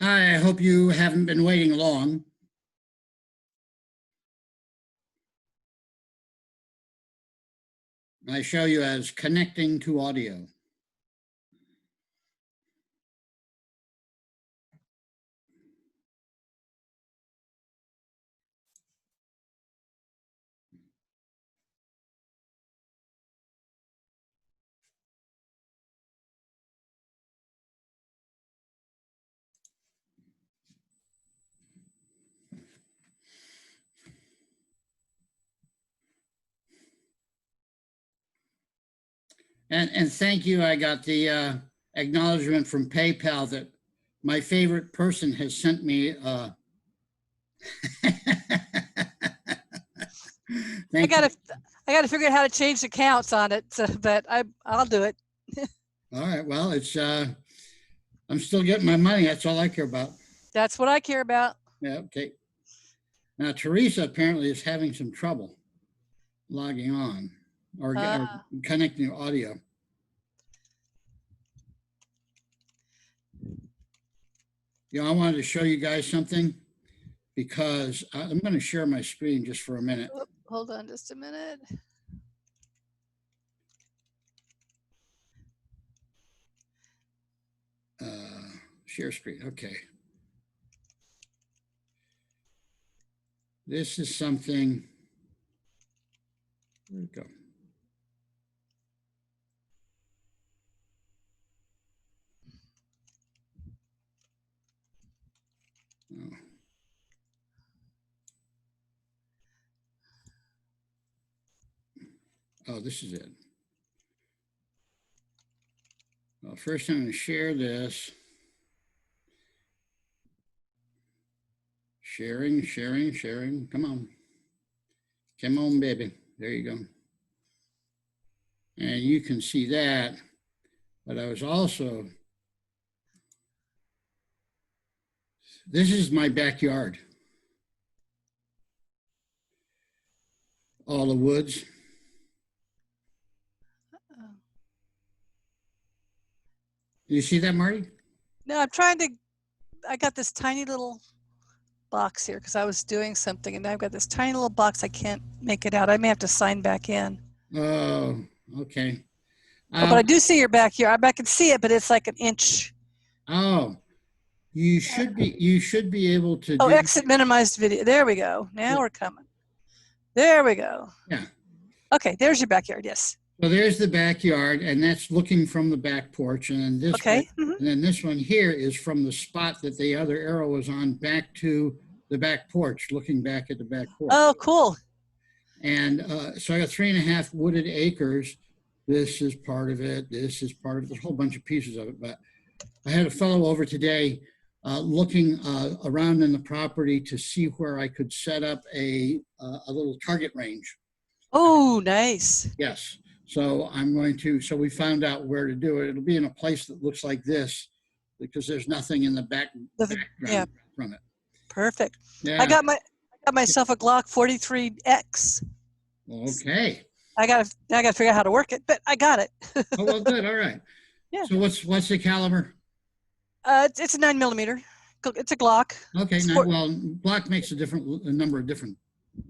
Hi, I hope you haven't been waiting long. I show you as connecting to audio. And thank you. I got the acknowledgement from PayPal that my favorite person has sent me. I Thank you. gotta figure out how to change the counts on it, but I'll do it. All right. Well, it's I'm still getting my money. That's all I care about. That's what I care about. Yeah. Okay. Now Teresa apparently is having some trouble logging on or connecting to audio. You know, I wanted to show you guys something because I'm going to share my screen just for a minute. Oh, hold on just a minute. Share screen. Okay. This is something. Where'd it go? Oh. Oh, this is it. Well, first I'm going to share this. Sharing, sharing, sharing. Come on. Come on, baby. There you go. And you can see that. But I was also, this is my backyard. All the woods. You see that, Marty? No, I got this tiny little box here because I was doing something and I've got this tiny little box. I can't make it out. I may have to sign back in. Oh, okay. But I do see your backyard. I can see it, but it's like an inch. Oh, you should be able to. Oh, exit minimized video. There we go. Now we're coming. There we go. Yeah. Okay, there's your backyard. Yes. So there's the backyard, and that's looking from the back porch. And then this, okay. And then this one here is from the spot that the other arrow was on back to the back porch, looking back at the back porch. Oh, cool. And so I got 3.5 wooded acres. This is part of it. This is part of it. There's a whole bunch of pieces of it. But I had a fellow over today looking around in the property to see where I could set up a little target range. Oh, nice. Yes. So I'm going to, so we found out where to do it. It'll be in a place that looks like this because there's nothing in the background from it. Perfect. Yeah. I got myself a Glock 43X. Okay. I gotta figure out how to work it, but I got it. Oh, well, good. All right. Yeah. So what's the caliber? It's a 9mm. It's a Glock. Okay. Well, Glock makes a number of different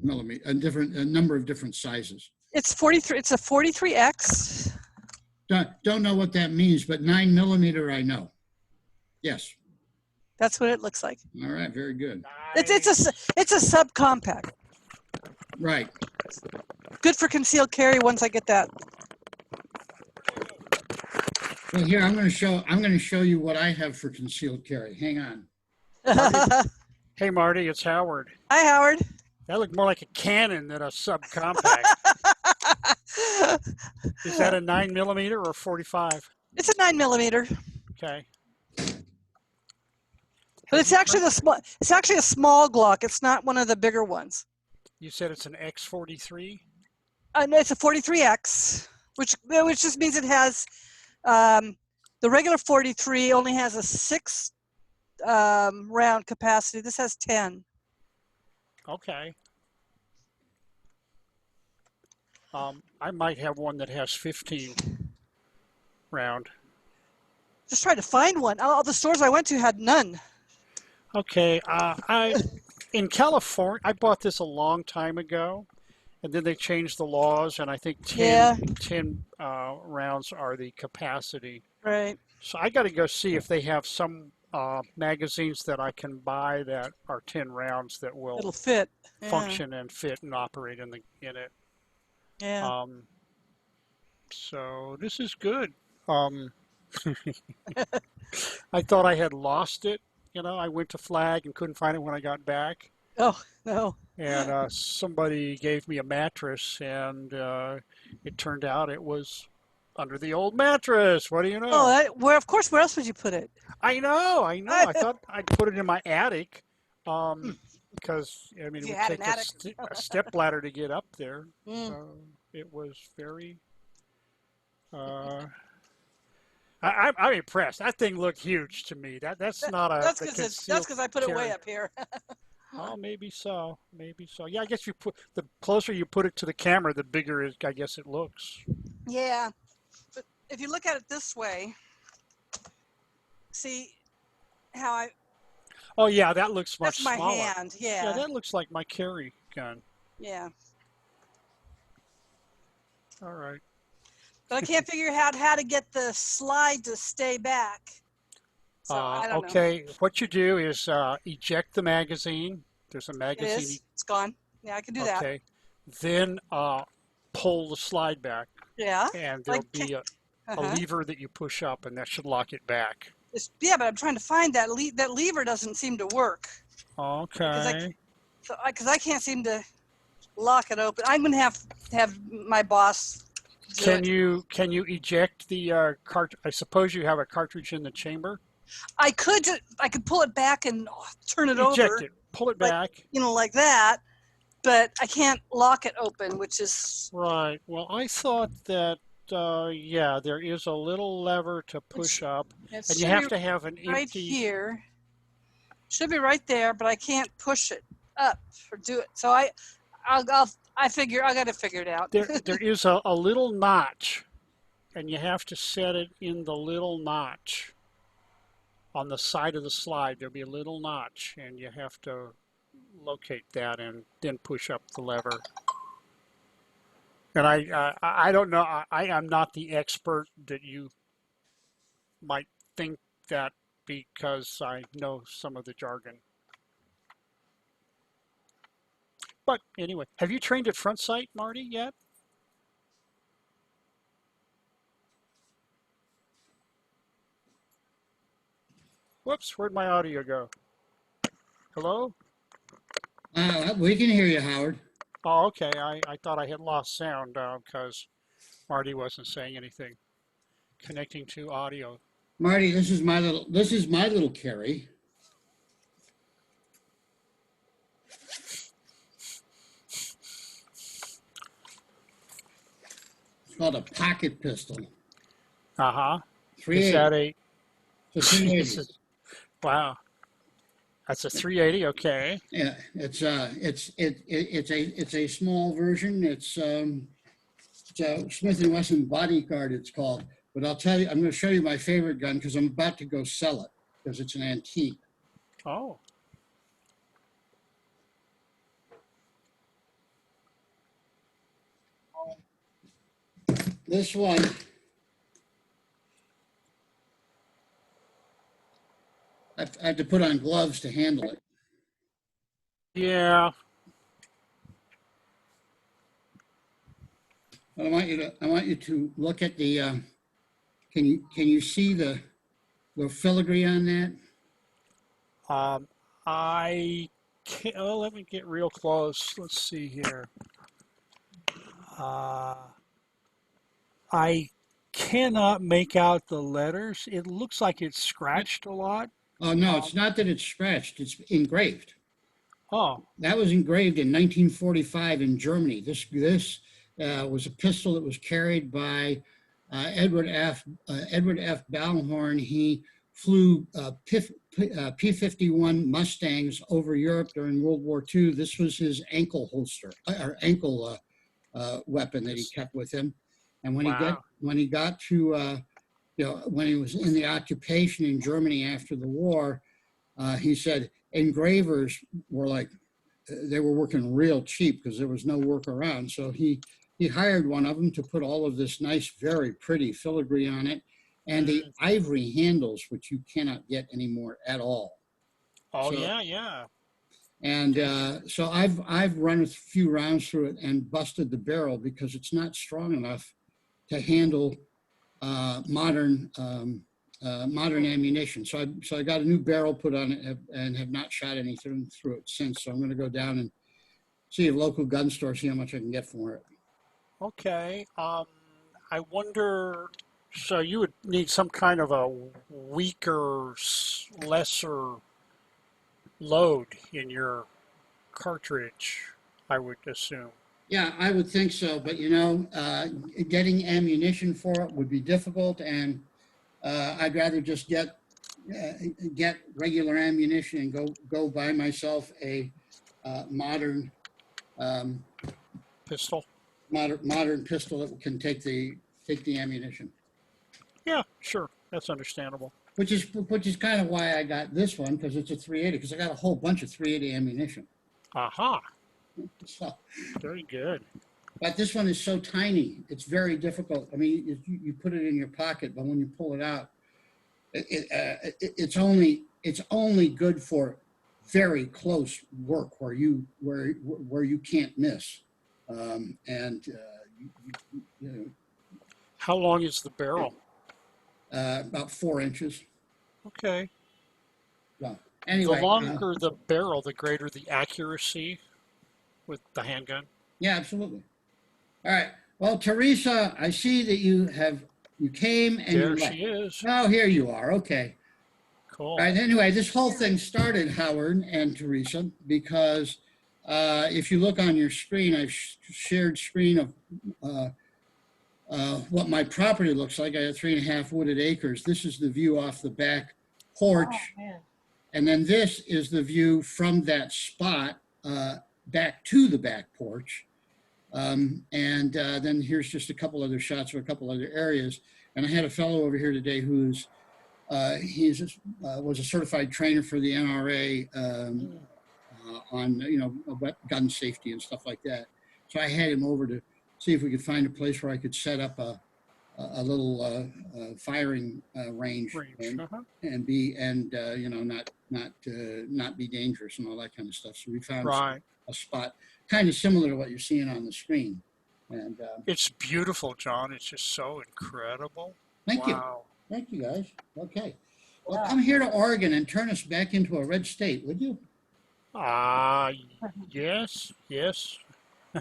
millimeter, a number of different sizes. It's 43. It's a 43X. Don't know what that means, but 9mm I know. Yes. That's what it looks like. All right. Very good. It's a subcompact. Right. Good for concealed carry once I get that. Well, here I'm going to show you what I have for concealed carry. Hang on. Marty. Hey, Marty, it's Howard. Hi, Howard. That looked more like a cannon than a subcompact. Is that a 9mm or 45? It's a 9mm. Okay. But it's actually It's actually a small Glock. It's not one of the bigger ones. You said it's an X43. No, it's a 43X, which just means it has the regular 43 only has a 6 round capacity. This has 10. Okay. I might have one that has 15 round. Just tried to find one. All the stores I went to had none. Okay, in California, I bought this a long time ago, and then they changed the laws, and I think Yeah, 10 rounds are the capacity. right. So I got to go see if they have some magazines that I can buy that are 10 rounds that It'll will fit. Yeah, function and fit and operate in it. yeah. Um, so this is good. Um, I thought I had lost it. You know, I went to Flag and couldn't find it when I got back. Oh, no. And somebody gave me a mattress, and it turned out it was under the old mattress. What do you Oh, know? where, of course, where else would you put it? I know, I know. I thought I'd put it in my attic, because I mean If it you would had an take attic. a step ladder to get up there. Mm. It was very. Uh, I'm impressed. That thing looked huge to me. That's not That's the because concealed I put it way carry. up here. Oh, maybe so. Maybe so. Yeah, I guess you put the closer you put it to the camera, the bigger it, I guess it looks. Yeah, but if you look at it this way, see how Oh yeah, that looks that's much my smaller. hand. Yeah, Yeah, that looks like my carry gun. yeah. All right. But I can't figure out how to get the slide to stay back. So I don't know. Okay, what you do is eject the magazine. There's a It magazine. is. It's gone. Yeah, I can do that. Okay. Then pull the slide back, Yeah. and there'll Like, be a uh-huh. lever that you push up, and that should lock it back. Yeah, but I'm trying to find that that lever doesn't seem to work because Okay. I can't seem to lock it open. I'm gonna have to have my boss do it. Can you eject the cart? I suppose you have a cartridge in the chamber. I could pull it back and turn it Eject over, it. Pull it like back. like that, but I can't lock it open, which is Right. Well, I thought that yeah, there is a little lever to push up, it and you should have be to have an right empty. here. Should be right there, but I can't push it up or do it. So I got to figure it out. There is a little notch, and you have to set it in the little notch on the side of the slide. There'll be a little notch, and you have to locate that and then push up the lever. And I don't know. I am not the expert that you might think that because I know some of the jargon. But anyway, have you trained at front sight, Marty, yet? Whoops, where'd my audio go? Hello? We can hear you, Howard. Oh, okay. I thought I had lost sound because Marty wasn't saying anything. Connecting to audio. Marty, this is my little carry. It's called a pocket pistol. Uh-huh. Is 380. that a It's a 380. wow. That's a 380, okay. Yeah, it's a small version. It's a Smith & Wesson Bodyguard, it's called. But I'll tell you, I'm going to show you my favorite gun because I'm about to go sell it because it's an antique. Oh. This one, I had to put on gloves to handle it. Yeah. But I want you to look at the. Can you see the filigree on that? I can't, oh, let me get real close. Let's see here. I cannot make out the letters. It looks like it's scratched a lot. Oh no, it's not that it's scratched. It's engraved. Oh, That was engraved in 1945 in Germany. This was a pistol that was carried by Edward F. Ballhorn. He flew P-51 Mustangs over Europe during World War II. This was his ankle holster or ankle weapon that he kept with him. And when wow. he got to when he was in the occupation in Germany after the war, he said, engravers were like, they were working real cheap because there was no work around. So he hired one of them to put all of this nice, very pretty filigree on it, and the ivory handles, which you cannot get anymore at all. Oh, So, yeah, yeah. and so I've run a few rounds through it and busted the barrel because it's not strong enough to handle modern ammunition. So I got a new barrel put on it and have not shot anything through it since. So I'm going to go down and see a local gun store, see how much I can get for it. Okay. I wonder, so you would need some kind of a weaker, lesser load in your cartridge, I would assume. Yeah, I would think so. But, you know, getting ammunition for it would be difficult. And I'd rather just get regular ammunition and go buy myself a modern Pistol? modern pistol that can take the ammunition. Yeah, sure. That's understandable. Which is kind of why I got this one, because it's a 380. Because I got a whole bunch of 380 ammunition. Aha. So, Very good. but this one is so tiny; it's very difficult. I mean, you put it in your pocket, but when you pull it out, it's only good for very close work where you can't miss. How long is the barrel? About 4 inches. Okay. So, anyway, The longer the barrel, the greater the accuracy with the handgun. yeah, absolutely. All right. Well, Teresa, I see that you came and There you she left. is. Oh, here you are. Okay. Cool. All right. Anyway, this whole thing started, Howard and Teresa, because if you look on your screen, I've shared screen of what my property looks like. I have 3.5 wooded acres. This is the view off the back porch. Oh, man. And then this is the view from that spot back to the back porch. And then here's just a couple other shots of a couple other areas. And I had a fellow over here today who's was a certified trainer for the NRA on gun safety and stuff like that. So I had him over to see if we could find a place where I could set up a little firing range and not be dangerous and all that kind of stuff. So we found a spot kind of similar to what you're seeing on the screen. And it's beautiful, John. It's just so incredible. Thank you. Thank you, guys. Okay. Well, come here to Oregon and turn us back into a red state, would you? Yes.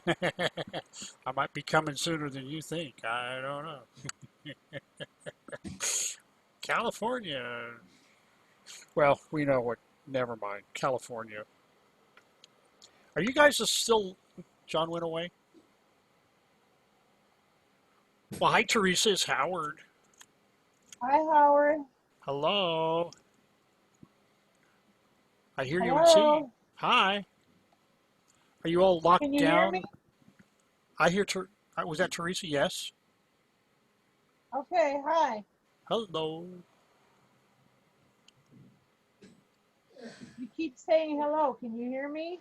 I might be coming sooner than you think. I don't know. California. Well, we know what. Never mind. California. Are you guys still? John went away. Well, hi, Teresa. It's Howard. Hi, Howard. Hello. I hear you and see. Hi. Are you all locked Can you down? hear me? I hear. Was that Teresa? Yes. Okay, hi. Hello. You keep saying hello. Can you hear me?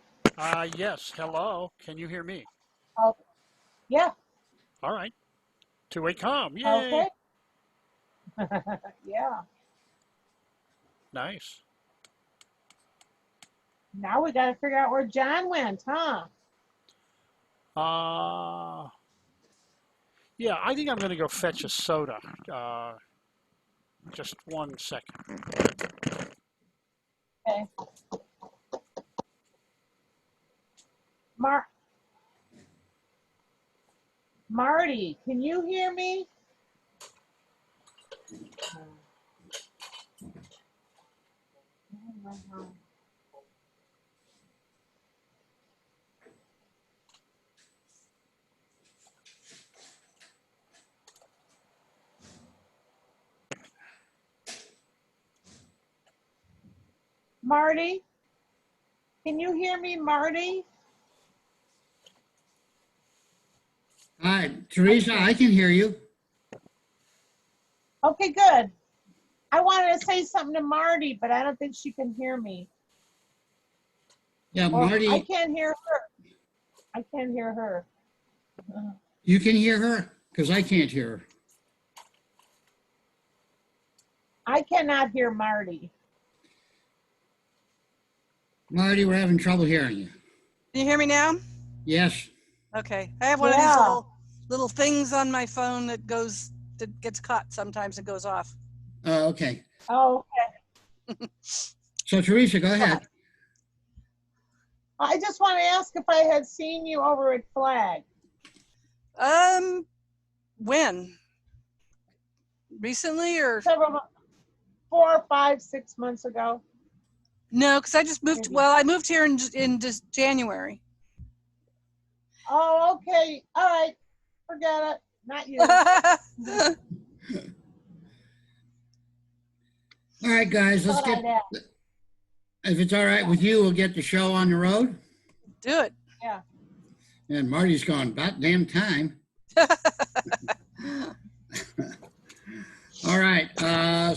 Yes. Hello. Can you hear me? Oh, yeah. All right. Two-way comm. Yay. Okay. Yeah. Nice. Now we got to figure out where John went, huh? Yeah, I think I'm going to go fetch a soda. Just 1 second. Okay. Marty, can you hear me? Marty, can you hear me, Marty? Hi, Teresa, I can hear you. Okay, good. I wanted to say something to Marty, but I don't think she can hear me. Yeah, Or I Marty, can't hear her. I can't hear her. you can hear her? Because I can't hear her. I cannot hear Marty. Marty, we're having trouble hearing you. Can you hear me now? Yes. Okay. I have one of these Yeah. little things on my phone that gets caught sometimes and goes off. Okay. Oh, okay. So Teresa, go ahead. I just want to ask if I had seen you over at Flag. When? Recently or? Several, 4, 5, 6 months ago. No, because I just moved. Maybe. Well, I moved here in just January. Oh, okay. All right. Forget it. Not you. All right, guys, let's Thought get, I'd ask. if it's all right with you, we'll get the show on the road. Do it. Yeah. And Marty's gone about damn time. All right,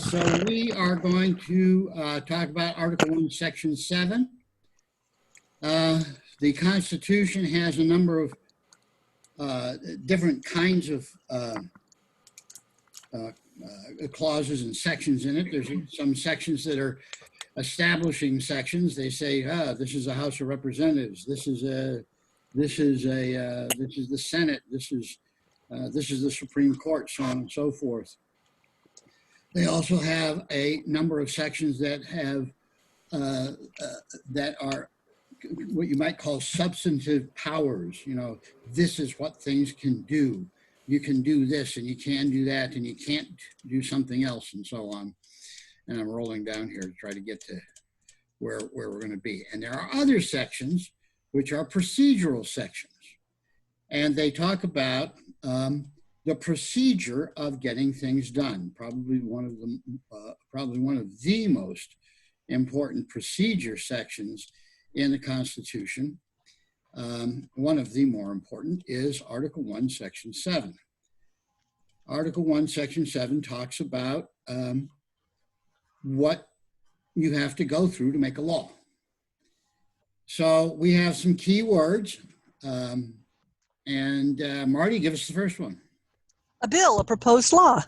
so we are going to talk about Article 1, Section 7. The Constitution has a number of different kinds of clauses and sections in it. There's some sections that are establishing sections. They say, this is a House of Representatives. This is the Senate. This is the Supreme Court, so on and so forth. They also have a number of sections that have that are what you might call substantive powers. You know, this is what things can do. You can do this and you can do that and you can't do something else and so on. And I'm rolling down here to try to get to where we're going to be. And there are other sections which are procedural sections. And they talk about the procedure of getting things done. Probably one of the most important procedure sections in the Constitution. One of the more important is Article 1, Section 7. Article 1, Section 7 talks about what you have to go through to make a law. So we have some key words. Marty, give us the first one. A bill, a proposed law.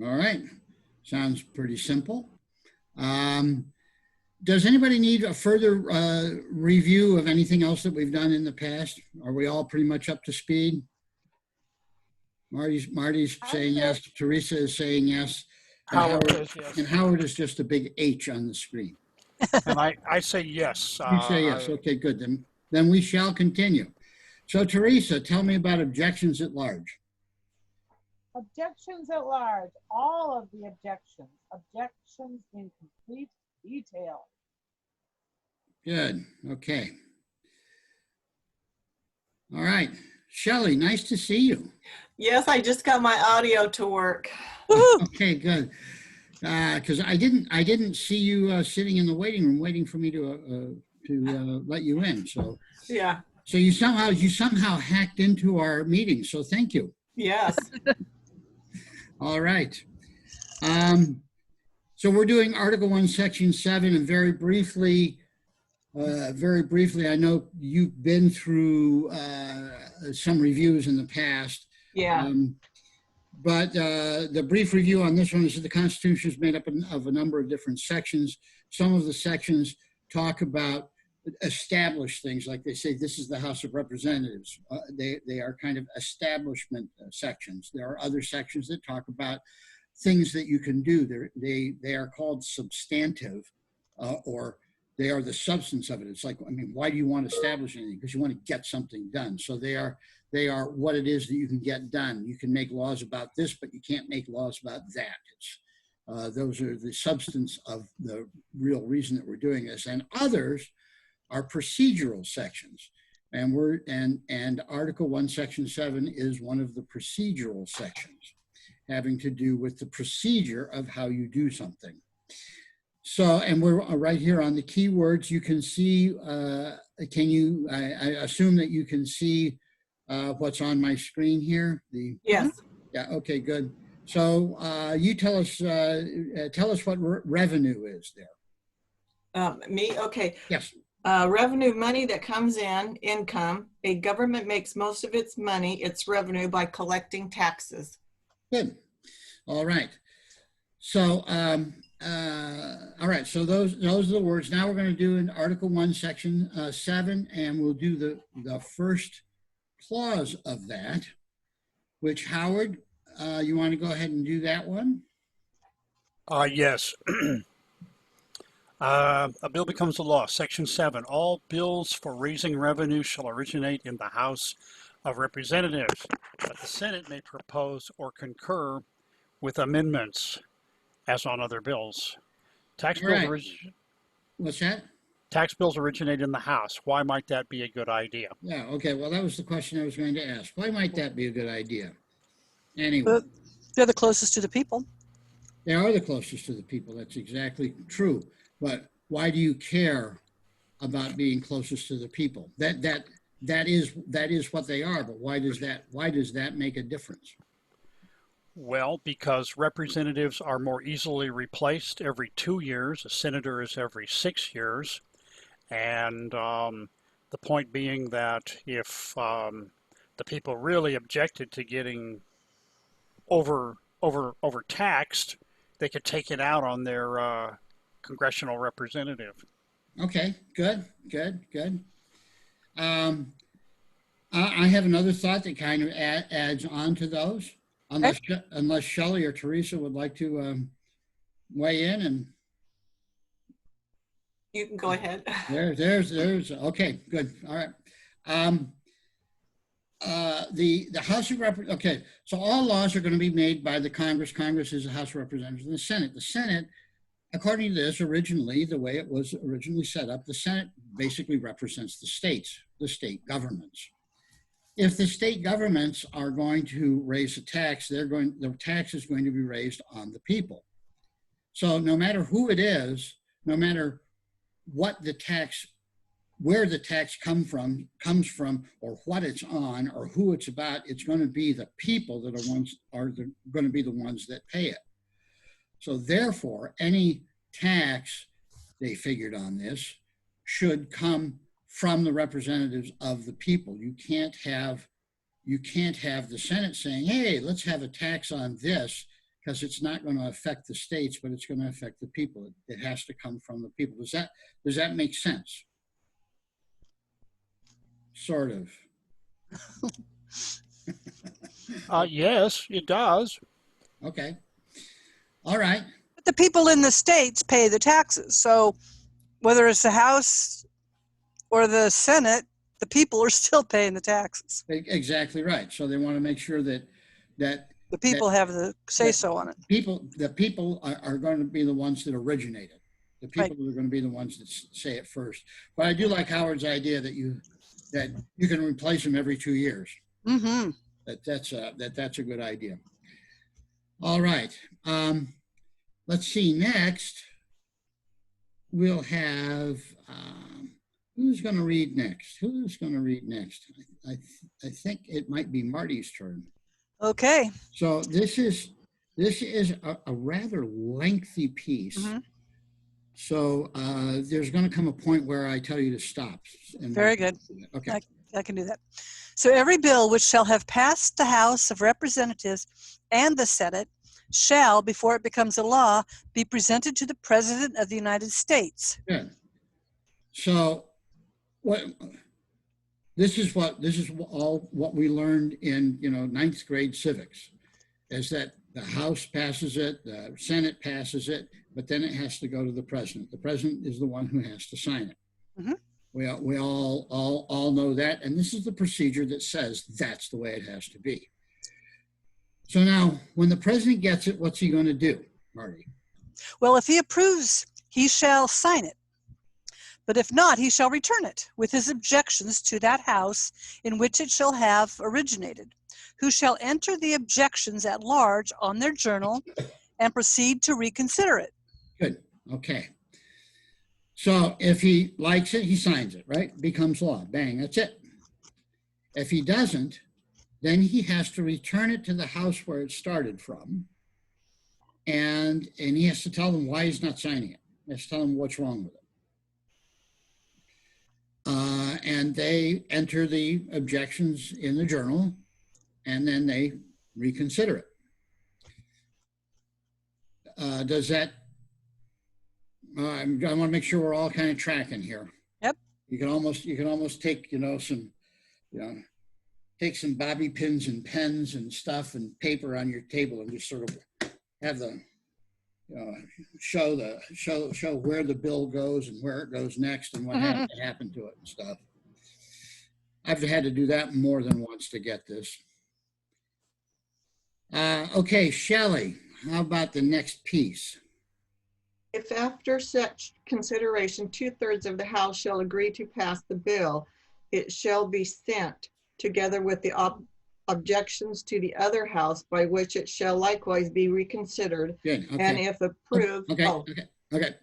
All right. Sounds pretty simple. Does anybody need a further review of anything else that we've done in the past? Are we all pretty much up to speed? Marty's saying yes. Teresa is saying yes. Howard says yes. And Howard is just a big H on the screen. And I say yes. You say yes. Okay, good. Then we shall continue. So Teresa, tell me about objections at large. Objections at large. All of the objections. Objections in complete detail. Good. Okay. All right. Shelley, nice to see you. Yes, I just got my audio to work. Okay, good. Because I didn't see you sitting in the waiting room waiting for me to let you in. So Yeah. So you somehow hacked into our meeting. So thank you. Yes. All right. So we're doing Article 1, Section 7, and very briefly, I know you've been through some reviews in the past. Yeah. But the brief review on this one is that the Constitution is made up of a number of different sections. Some of the sections talk about established things, like they say, this is the House of Representatives. They are kind of establishment sections. There are other sections that talk about things that you can do. They are called substantive, or they are the substance of it. It's like, I mean, why do you want to establish anything? Because you want to get something done. So they are what it is that you can get done. You can make laws about this, but you can't make laws about that. Those are the substance of the real reason that we're doing this. And others are procedural sections. And Article 1, Section 7 is one of the procedural sections, having to do with the procedure of how you do something. So, and we're right here on the keywords. You can see, I assume that you can see what's on my screen here? Yes. Yeah, okay, good. So you tell us what revenue is there. Me? Okay. Yes. Revenue, money that comes in, income. A government makes most of its money, its revenue, by collecting taxes. Good. All right. So, all right. So those are the words. Now we're going to do in Article 1, Section 7, and we'll do the first clause of that, which Howard, you want to go ahead and do that one? Yes. A bill becomes a law. Section 7. All bills for raising revenue shall originate in the House of Representatives, but the Senate may propose or concur with amendments as on other bills. Tax All bills, right. What's that? tax bills originate in the House. Why might that be a good idea? Yeah, okay. Well, that was the question I was going to ask. Why might that be a good idea? Anyway, But they're the closest to the people. they are the closest to the people. That's exactly true. But why do you care about being closest to the people? That is what they are. But why does that make a difference? Well, because representatives are more easily replaced every 2 years. A senator is every 6 years. And the point being that if the people really objected to getting overtaxed, they could take it out on their congressional representative. Okay, good. I have another thought that kind of adds on to those. Unless Shelley or Teresa would like to weigh in, and You can go ahead. there's okay, good, all right. The House of Representatives. Okay, so all laws are going to be made by the Congress. Congress is the House of Representatives, and the Senate. The Senate, according to this, originally the way it was originally set up, the Senate basically represents the states, the state governments. If the state governments are going to raise a tax, the tax is going to be raised on the people. So no matter who it is, no matter what the tax, where the tax comes from, or what it's on, or who it's about, it's going to be the people that are going to be the ones that pay it. So therefore, any tax, they figured on this, should come from the representatives of the people. You can't have the Senate saying, hey, let's have a tax on this, because it's not going to affect the states, but it's going to affect the people. It has to come from the people. Does that make sense? Sort of. Yes, it does. Okay. All right. But the people in the states pay the taxes. So whether it's the House or the Senate, the people are still paying the taxes. Exactly right. So they want to make sure that The people have the say-so on it. the people are going to be the ones that originate it. The people Right. are going to be the ones that say it first. But I do like Howard's idea that you can replace them every 2 years. Mm-hmm. That's a good idea. All right. Let's see. Next, we'll have who's going to read next? I think it might be Marty's turn. Okay. So this is a rather lengthy piece. Mm-hmm. So there's going to come a point where I tell you to stop. Very good. Okay. I can do that. So every bill which shall have passed the House of Representatives and the Senate shall, before it becomes a law, be presented to the President of the United States. Good. So this is all what we learned in 9th grade civics, is that the House passes it, the Senate passes it, but then it has to go to the President. The President is the one who has to sign it. Mm-hmm. We all know that, and this is the procedure that says that's the way it has to be. So now, when the President gets it, what's he going to do, Marty? Well, if he approves, he shall sign it. But if not, he shall return it with his objections to that House in which it shall have originated, who shall enter the objections at large on their journal and proceed to reconsider it. Good. Okay. So if he likes it, he signs it, right? Becomes law. Bang, that's it. If he doesn't, then he has to return it to the House where it started from. And he has to tell them why he's not signing it. He has to tell them what's wrong with it. and they enter the objections in the journal, and then they reconsider it. Does that, I want to make sure we're all kind of tracking here. Yep. You can almost take, take some bobby pins and pens and stuff and paper on your table and just sort of have the, show where the bill goes and where it goes next and what has to happen to it and stuff. I've had to do that more than once to get this. Okay, Shelley, how about the next piece? If after such consideration, 2/3 of the House shall agree to pass the bill, it shall be sent together with the objections to the other House, by which it shall likewise be reconsidered. Good, okay. And if approved, Okay.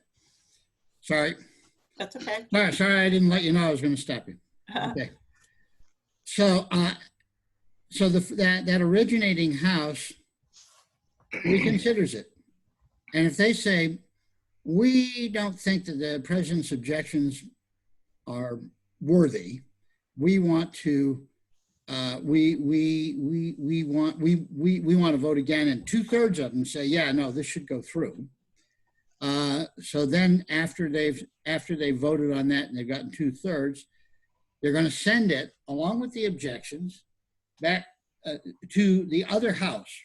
Sorry. That's okay. Sorry, I didn't let you know I was going to stop you. Okay. So, that originating House reconsiders it. And if they say, we don't think that the president's objections are worthy, we want to we want to vote again, and 2/3 of them say, yeah, no, this should go through. So then after they've voted on that and they've gotten 2/3, they're going to send it along with the objections back to the other House.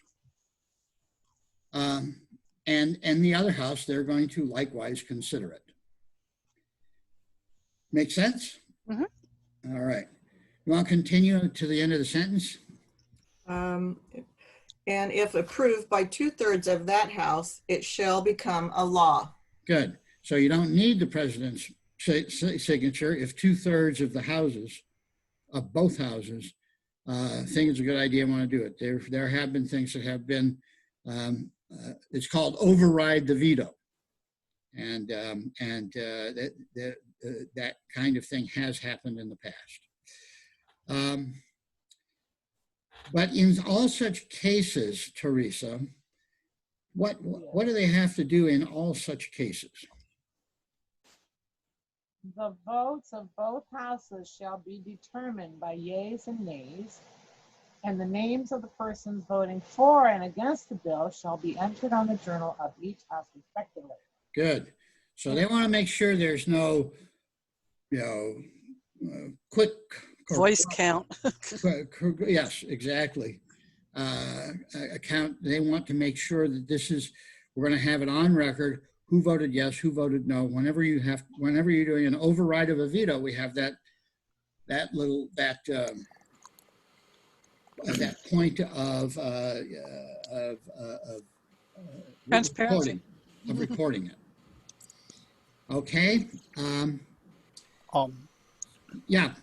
And the other House, they're going to likewise consider it. Make sense? Mm-hmm. All right. You want to continue to the end of the sentence? And if approved by 2/3 of that House, it shall become a law. Good. So you don't need the president's signature if 2/3 of the houses, of both houses, think it's a good idea and want to do it. There have been things that have been, it's called override the veto. And that kind of thing has happened in the past. But in all such cases, Teresa, what do they have to do in all such cases? The votes of both houses shall be determined by yeas and nays, and the names of the persons voting for and against the bill shall be entered on the journal of each house respectively. Good. So they want to make sure there's no, quick Voice count. Yes, exactly. Account. They want to make sure that we're going to have it on record. Who voted yes? Who voted no? Whenever you're doing an override of a veto, we have that point of Transparency. Recording it. Okay. Yeah.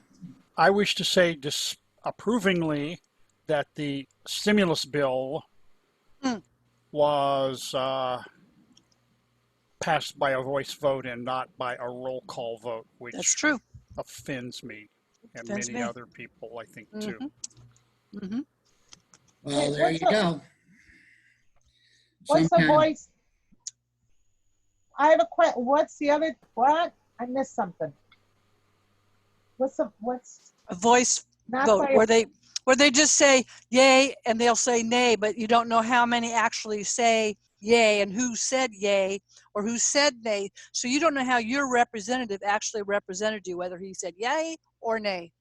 I wish to say disapprovingly that the stimulus bill was passed by a voice vote and not by a roll call vote, which That's true. offends me and Offends many me. other people, I think, too. Mm-hmm. Well, there you go. What's the Sometime- voice? I have a question. What's the other, what? I missed something. What's A voice not vote by, where they just say yay and they'll say nay, but you don't know how many actually say yay and who said yay or who said nay. So you don't know how your representative actually represented you, whether he said yay or nay.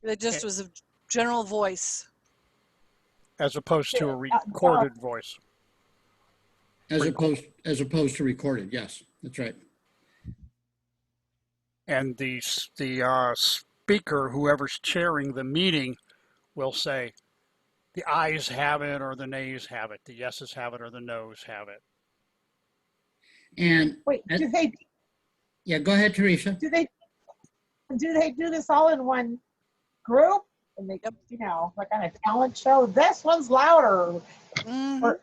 It just was a general voice. As opposed to a recorded voice. As opposed to recorded. Yes, that's right. And the speaker, whoever's chairing the meeting, will say, the ayes have it or the nays have it, the yeses have it or the noes have it. And wait, yeah, go ahead, Teresa. do they do this all in one group? And they, like on a talent show, this one's louder. Mhm. Or,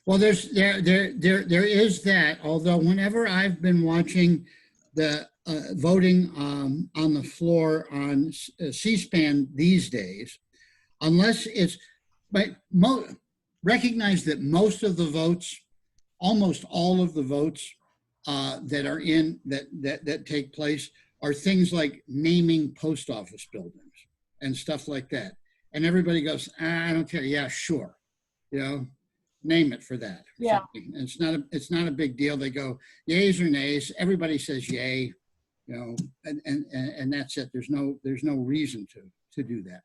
Well, there is that. Although whenever I've been watching the voting on the floor on C-SPAN these days, unless it's, but recognize that most of the votes, almost all of the votes that are in that take place are things like naming post office buildings and stuff like that. And everybody goes, I don't care. Yeah, sure. You know, name it for that. Yeah. And it's not a big deal. They go yays or nays. Everybody says yay, you know, and that's it. There's no reason to do that.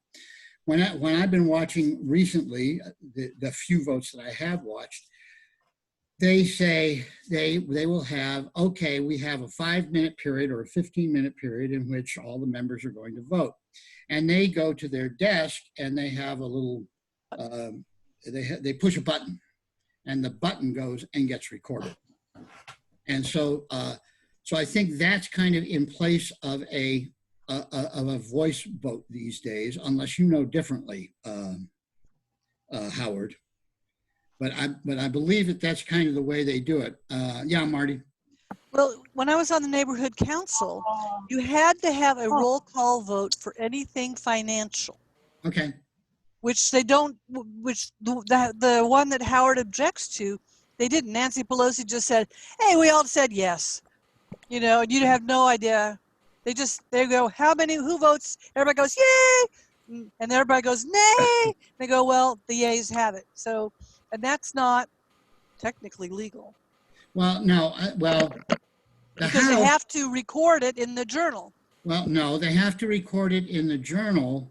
When I've been watching recently, the few votes that I have watched, they say they will have, okay, we have a 5-minute period or a 15-minute period in which all the members are going to vote. And they go to their desk and they have a little, they push a button and the button goes and gets recorded. And so, so I think that's kind of in place of a voice vote these days, unless you know differently, Howard. But I believe that that's kind of the way they do it. Yeah, Marty. Well, when I was on the neighborhood council, you had to have a roll call vote for anything financial. Okay. Which they don't, which the one that Howard objects to, they didn't. Nancy Pelosi just said, hey, we all said yes. You know, and you have no idea. They go, who votes? Everybody goes, yay! And everybody goes, nay! They go, well, the yays have it. So, and that's not technically legal. Well, no, because they have to record it in the journal. Well, no, they have to record it in the journal.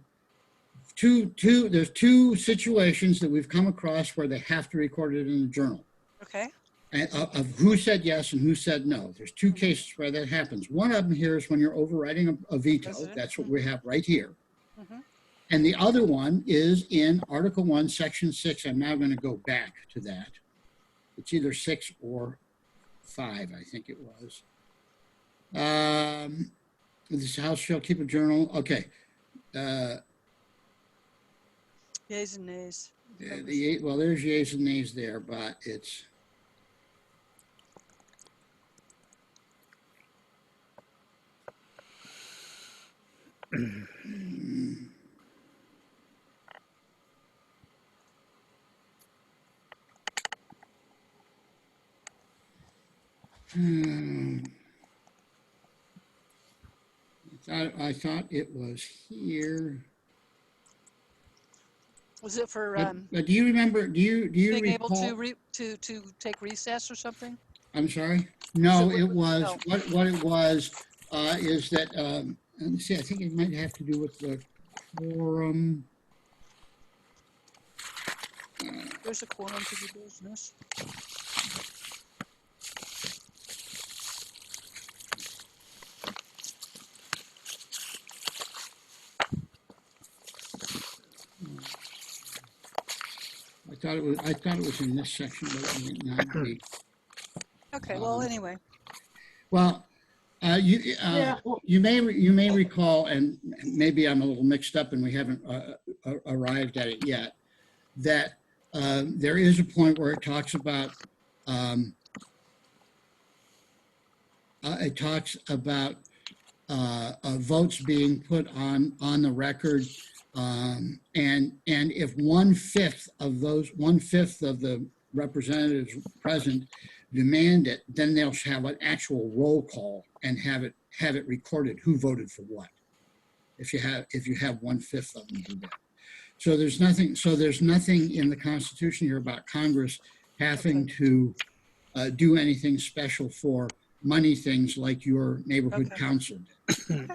There's two situations that we've come across where they have to record it in the journal. Okay. Of who said yes and who said no. There's two cases where that happens. One of them here is when you're overriding a veto. That's what we have right here. Mm-hmm. And the other one is in Article 1, Section 6. I'm now going to go back to that. It's either 6 or 5, I think it was. This House shall keep a journal. Okay. Yeas and nays. Well, there's yeas and nays there, but it's... I thought it was here. Was it for but do you remember? Do you being recall? able to take recess or something? I'm sorry. No, So it was no. what it was is that. Let me see. I think it might have to do with the quorum. There's a quorum to do business. I thought it was in this section, but it might not be. Okay. Well, anyway. Well, you may recall, and maybe I'm a little mixed up, and we haven't arrived at it yet, that there is a point where it talks about votes being put on the record. And if 1/5 of the representatives present demand it, then they'll have an actual roll call and have it recorded who voted for what. If you have 1/5 of them do that. So there's nothing in the Constitution here about Congress having to do anything special for money things like your neighborhood council did.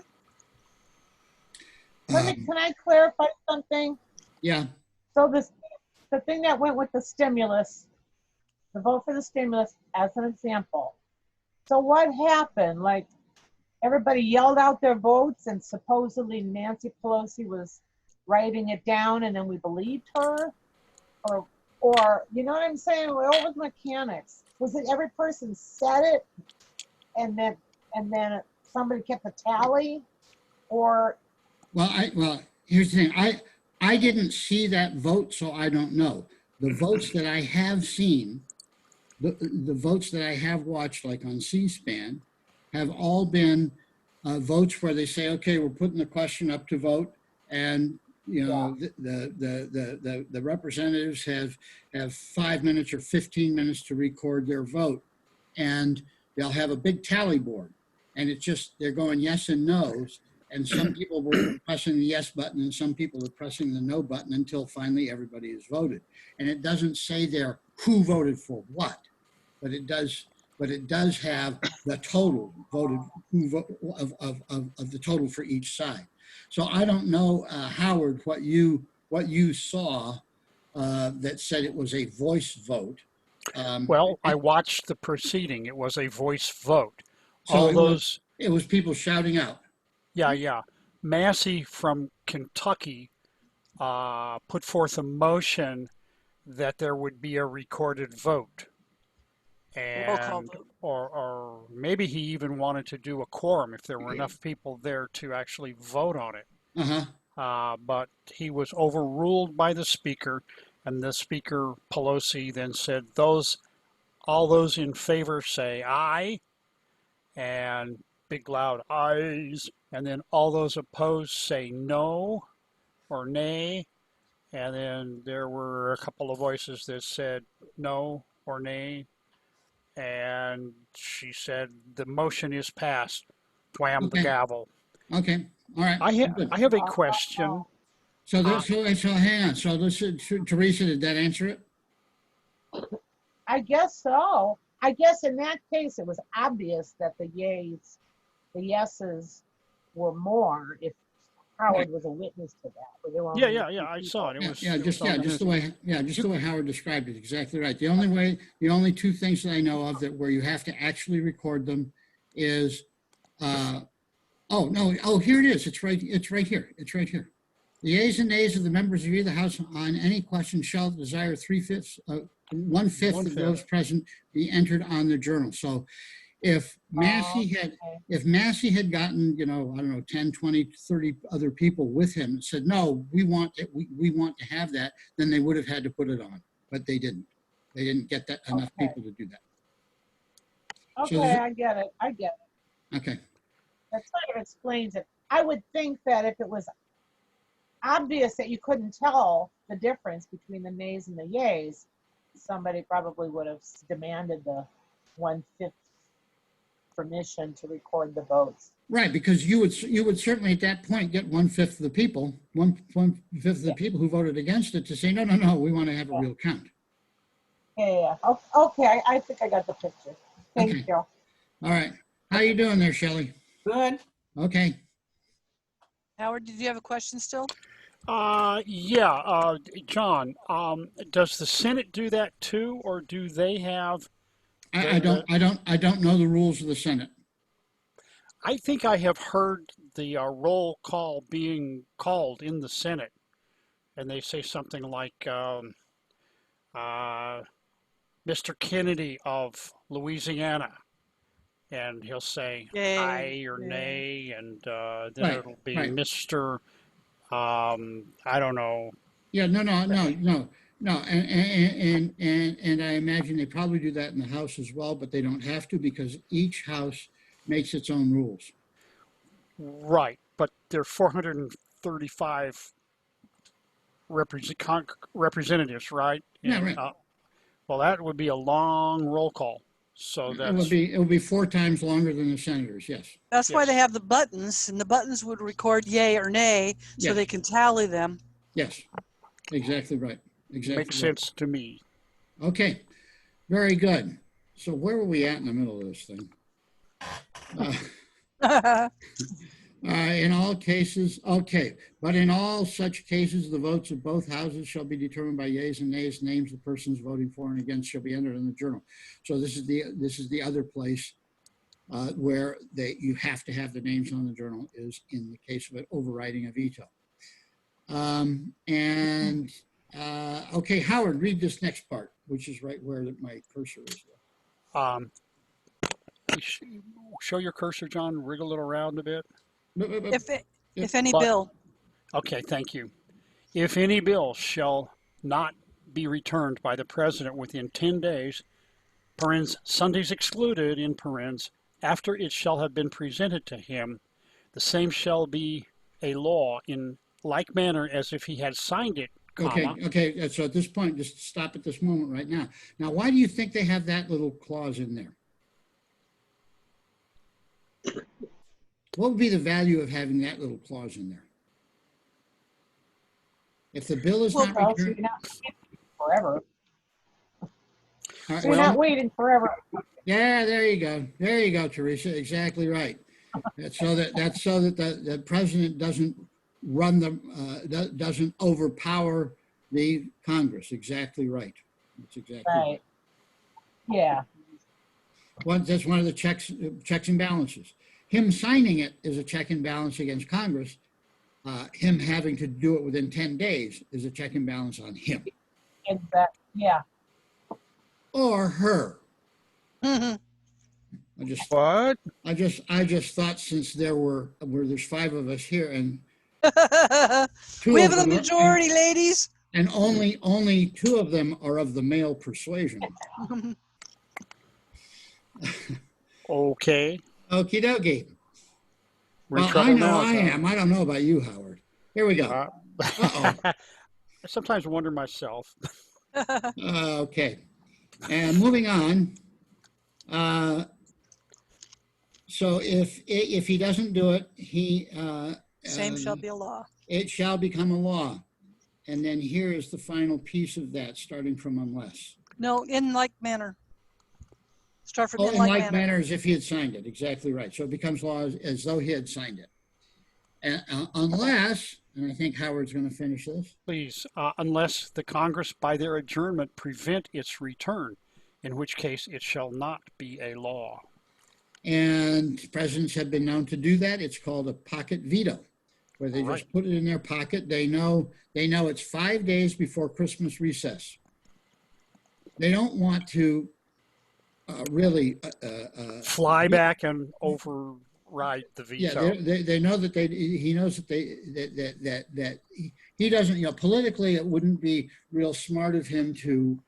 Can I clarify something? Yeah. So the thing that went with the stimulus, the vote for the stimulus as an example. So what happened? Like everybody yelled out their votes and supposedly Nancy Pelosi was writing it down and then we believed her? Or you know what I'm saying? What was mechanics? Was it every person said it and then somebody kept a tally? Or Well, here's the thing. I didn't see that vote, so I don't know. The votes that I have seen, the votes that I have watched, like on C-SPAN, have all been votes where they say, okay, we're putting the question up to vote, and you know, the representatives have 5 minutes or 15 minutes to record their vote, and they'll have a big tally board. and it's just, they're going yes and no's. And some people were pressing the yes button and some people were pressing the no button until finally everybody is voted. And it doesn't say there who voted for what, but it does have the total voted of the total for each side. So I don't know, Howard, what you saw that said it was a voice vote. Well, I watched the proceeding. It was a voice vote. So All it those, was people shouting out. yeah. Massey from Kentucky put forth a motion that there would be a recorded vote. Roll call And, vote. or maybe he even wanted to do a quorum if there were enough people there to actually vote on it. But he was overruled by the speaker, and the speaker, Pelosi, then said, all those in favor say aye, and big loud ayes, and then all those opposed say no or nay, and then there were a couple of voices that said no or nay, and she said the motion is passed. Wham the Okay. gavel. Okay, all right. Good. I have a question. So hang on. So Teresa, did that answer it? I guess so. I guess in that case, it was obvious that the yeses were more if Howard was a witness to that. But there were only Yeah, two I people. saw it. It was, Just the way Howard described it. Exactly right. The only two things that I know of that where you have to actually record them is, here it is. It's right here. The yeas and nays of the members of either house on any question shall desire 1/5 of those present be entered on the journal. So if Massey had gotten, 10, 20, 30 other people with him and said, no, we want to have that, then they would have had to put it on, but they didn't. They didn't get enough people to do that. Okay, I get it. Okay. That kind of explains it. I would think that if it was obvious that you couldn't tell the difference between the nays and the yays, somebody probably would have demanded the 1/5 permission to record the votes. Right, because you would certainly at that point get 1/5 of the people, 1/5 of the people who voted against it to say, no, we want to have a real count. Yeah. Okay, I think I got the picture. Thank you. All right. How you doing there, Shelley? Good. Okay. Howard, did you have a question still? John, does the Senate do that too, or do they have? I don't know the rules of the Senate. I think I have heard the roll call being called in the Senate, and they say something like, Mr. Kennedy of Louisiana, and he'll say Yay. aye or nay, and then Right, it'll be right. Mr. I don't know. Yeah, no. And I imagine they probably do that in the House as well, but they don't have to because each House makes its own rules. Right, but there are 435 representatives, right? Yeah, And, right. well, that would be a long roll call. So that's It would be 4 times longer than the senators. Yes. That's why Yes. they have the buttons, and the buttons would record yay or nay, so Yes. they can tally them. Yes. Exactly right. Exactly. makes right. sense to me. Okay. Very good. So where were we at in the middle of this thing? In all cases, okay, but in all such cases, the votes of both houses shall be determined by yeas and nays. Names of the persons voting for and against shall be entered in the journal. So this is the other place where you have to have the names on the journal is in the case of an overriding a veto. Okay, Howard, read this next part, which is right where my cursor is. Show your cursor, John. Wriggle it around a bit. If any But- bill, Okay, thank you. If any bill shall not be returned by the president within 10 days, parens, Sundays excluded, in parens, after it shall have been presented to him, the same shall be a law in like manner as if he had signed it, comma. Okay. So at this point, just stop at this moment right now. Now, why do you think they have that little clause in there? What would be the value of having that little clause in there? If the bill is not Well, so you're returned, not waiting forever. all right, So you're not waiting forever. yeah, there you go. There you go, Teresa. Exactly right. That's so that the president doesn't run doesn't overpower the Congress. Exactly right. That's exactly Right. Yeah. That's one of the checks and balances. Him signing it is a check and balance against Congress. Him having to do it within 10 days is a check and balance on him Exactly. Yeah. or her. Mhm. What? I just thought since there's 5 of us here and two We of have a them majority, ladies. and only 2 of them are of the male persuasion. Okay. Okie dokie. We're in Well, I trouble know now, I Tom. am. I don't know about you, Howard. Here we go. Uh-oh. I sometimes wonder myself. Okay. And moving on. So if he doesn't do it, Same shall be a law. it shall become a law. And then here is the final piece of that, starting from unless. No, in like manner. Start from Oh, in in like like manner. manner as if he had signed it. Exactly right. So it becomes law as though he had signed it. And, unless, and I think Howard's going to finish this. Please, unless the Congress by their adjournment prevent its return, in which case it shall not be a law. And presidents have been known to do that. It's called a pocket veto, where they Right. just put it in their pocket. They know it's 5 days before Christmas recess. They don't want to really Fly back and override the veto. Yeah, they know that he knows that he doesn't, politically it wouldn't be real smart of him to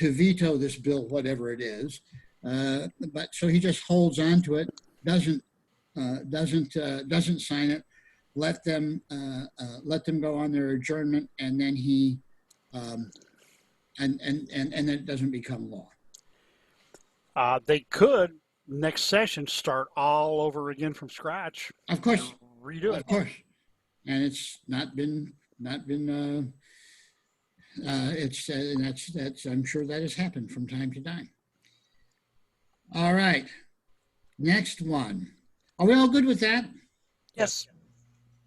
veto this bill, whatever it is. But so he just holds on to it, doesn't sign it, let them go on their adjournment, and then he and then it doesn't become law. They could next session start all over again from scratch. Of course, Redo it. of course, and it's not been. That's I'm sure that has happened from time to time. All right, next one. Are we all good with that? Yes.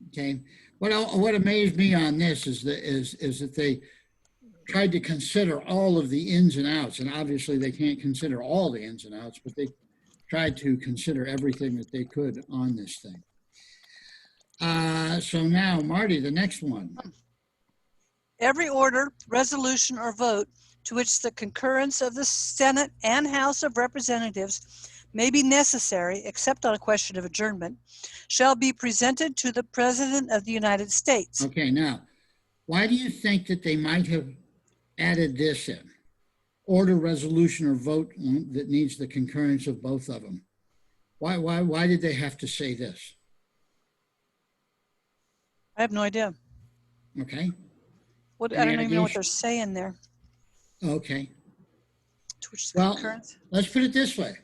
Okay. What amazed me on this is that they tried to consider all of the ins and outs, and obviously they can't consider all the ins and outs, but they tried to consider everything that they could on this thing. So now, Marty, the next one. Every order, resolution, or vote to which the concurrence of the Senate and House of Representatives may be necessary, except on a question of adjournment, shall be presented to the President of the United States. Okay, now, why do you think that they might have added this in? Order, resolution, or vote that needs the concurrence of both of them. Why did they have to say this? I have no idea. Okay. I Any don't even know what ideas? they're saying there. Okay. To which the Well, concurrence. let's put it this way.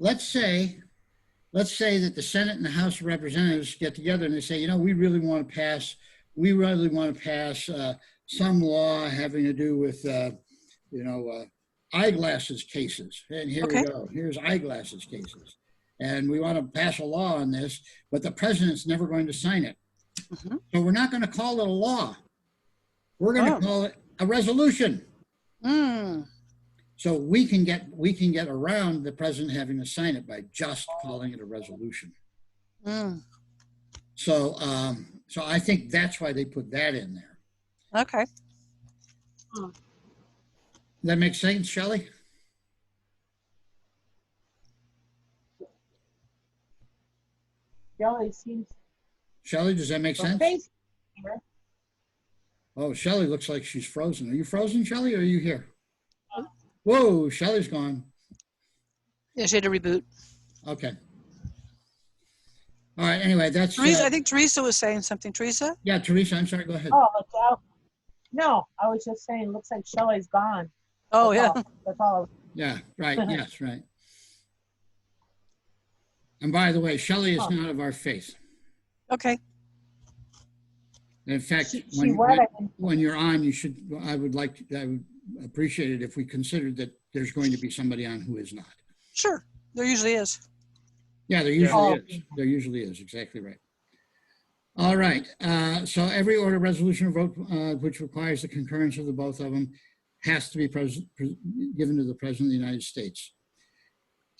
Let's say that the Senate and the House of Representatives get together and they say, we really want to pass some law having to do with, eyeglasses cases. And here Okay. we go. Here's eyeglasses cases. And we want to pass a law on this, but the president's never going to sign it. Mhm. So we're not going to call it a law. We're going to call it a resolution. Mm. So we can get around the president having to sign it by just calling it a resolution. Mm. So I think that's why they put that in there. Okay. Does that make sense, Shelley? Kelly seems Shelley, does that make sense? okay. Oh, Shelley looks like she's frozen. Are you frozen, Shelley, or are you here? Whoa, Shelley's gone. Yeah, she had to reboot. Okay. All right, anyway, that's... Teresa, I think Teresa was saying something. Teresa? Yeah, Teresa, I'm sorry, go ahead. Oh, no, I was just saying, looks like Shelley's gone. Oh, That's yeah. all. That's all. Yeah, right, yes, right. And by the way, Shelley is Oh. not of our faith. Okay. In fact, She when, what? I didn't- when you're on, I would appreciate it if we considered that there's going to be somebody on who is not. Sure. There usually is. Yeah, there usually Oh. is. There usually is. Exactly right. All right. So every order, resolution, or vote which requires the concurrence of the both of them has to be given to the President of the United States.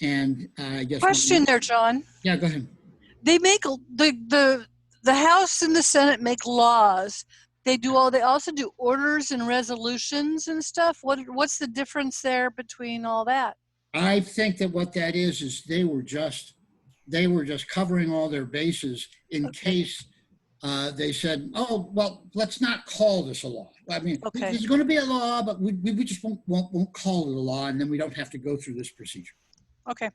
And I guess. Question there, John. Yeah, go ahead. They make the House and the Senate make laws. They also do orders and resolutions and stuff. What's the difference there between all that? I think that what that is they were just covering all their bases in case they said, oh, well, let's not call this a law. I mean, Okay. there's going to be a law, but we just won't call it a law, and then we don't have to go through this procedure. Okay.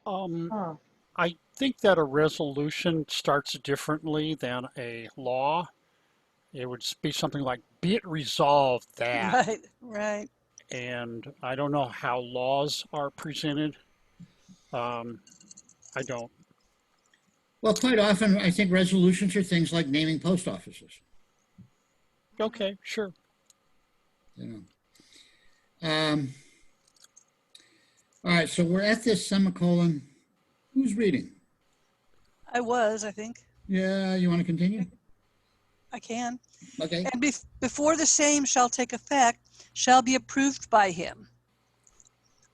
Huh. I think that a resolution starts differently than a law. It would be something like, be it resolved that. Right. Right. And I don't know how laws are presented. I don't. Well, quite often, I think resolutions are things like naming post offices. Okay, sure. You know. All right, so we're at this semicolon. Who's reading? I think. Yeah, you want to continue? I can. Okay. And before the same shall take effect, shall be approved by him.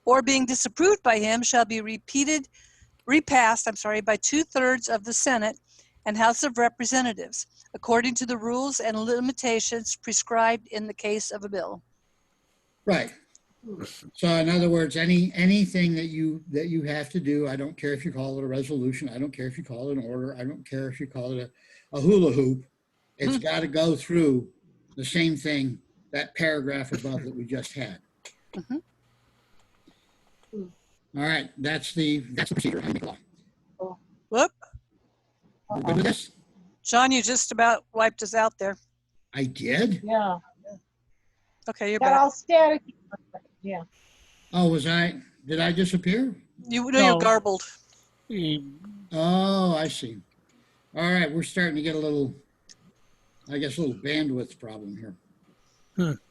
Or being disapproved by him shall be repassed by 2/3 of the Senate and House of Representatives, according to the rules and limitations prescribed in the case of a bill. Right. So in other words, anything that you have to do, I don't care if you call it a resolution, I don't care if you call it an order, I don't care if you call it a hula hoop, it's got to go through the same thing, that paragraph above that we just had. Mhm. All right, that's the procedure. Whoop. We're good with this? John, you just about wiped us out there. I did? Yeah. Okay, you're Got back. all static. Yeah. Oh, did I disappear? You're No. garbled. Oh, I see. All right, we're starting to get a little bandwidth problem here.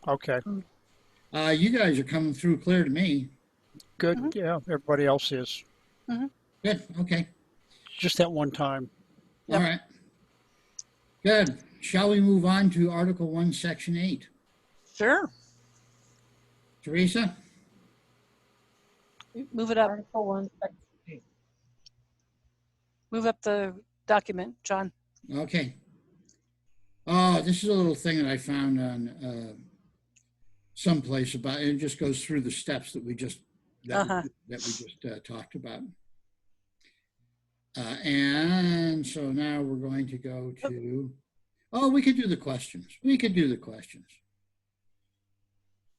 Okay, You guys are coming through clear to me. good. Yeah, everybody else is. Good, okay. Just that one time. All right. Good. Shall we move on to Article 1, Section 8? Sure. Teresa? Move it up. Article 1, Section 8. Move up the document, John. Okay. Oh, this is a little thing that I found on someplace about, it just goes through the steps that we just talked about. And so now we're going to go to, we could do the questions.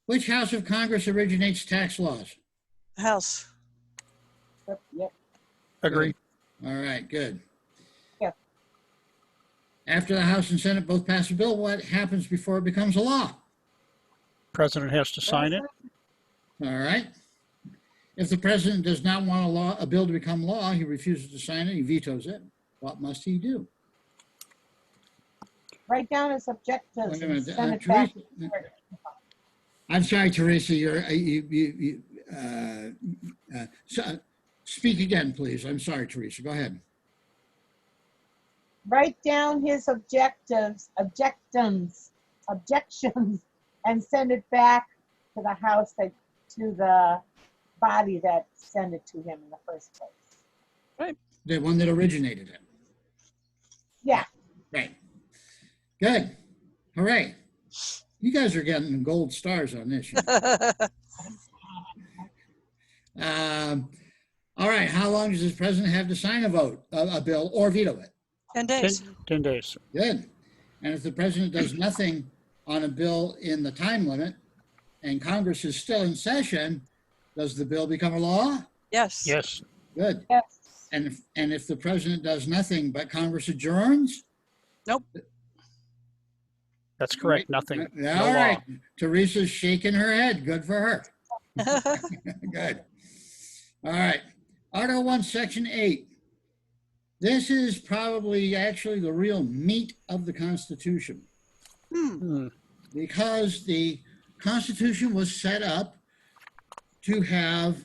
Which house of Congress originates tax laws? The House. Yep. Agree. All right, good. Yeah. After the House and Senate both pass a bill, what happens before it becomes a law? President has to sign it. All right. If the president does not want a bill to become law, he refuses to sign it, he vetoes it. What must he do? Write down his objectives Wait a and minute, send it back. Teresa- I'm sorry, Teresa, speak again, please. I'm sorry, Teresa, go ahead. Write down his objections, and send it back to the House, to the body that sent it to him in the first place. The one that originated it. Yeah. Right. Good. Hooray. You guys are getting gold stars on this. All right. How long does the president have to sign a bill or veto it? 10 days. 10 days. Good. And if the president does nothing on a bill in the time limit and Congress is still in session, does the bill become a law? Yes. Yes. Good. Yes. And if the president does nothing but Congress adjourns? Nope. That's correct. Nothing. All No law. right. Teresa's shaking her head. Good for her. Good. All right. Article 1, Section 8. This is probably actually the real meat of the Constitution, because the Constitution was set up to have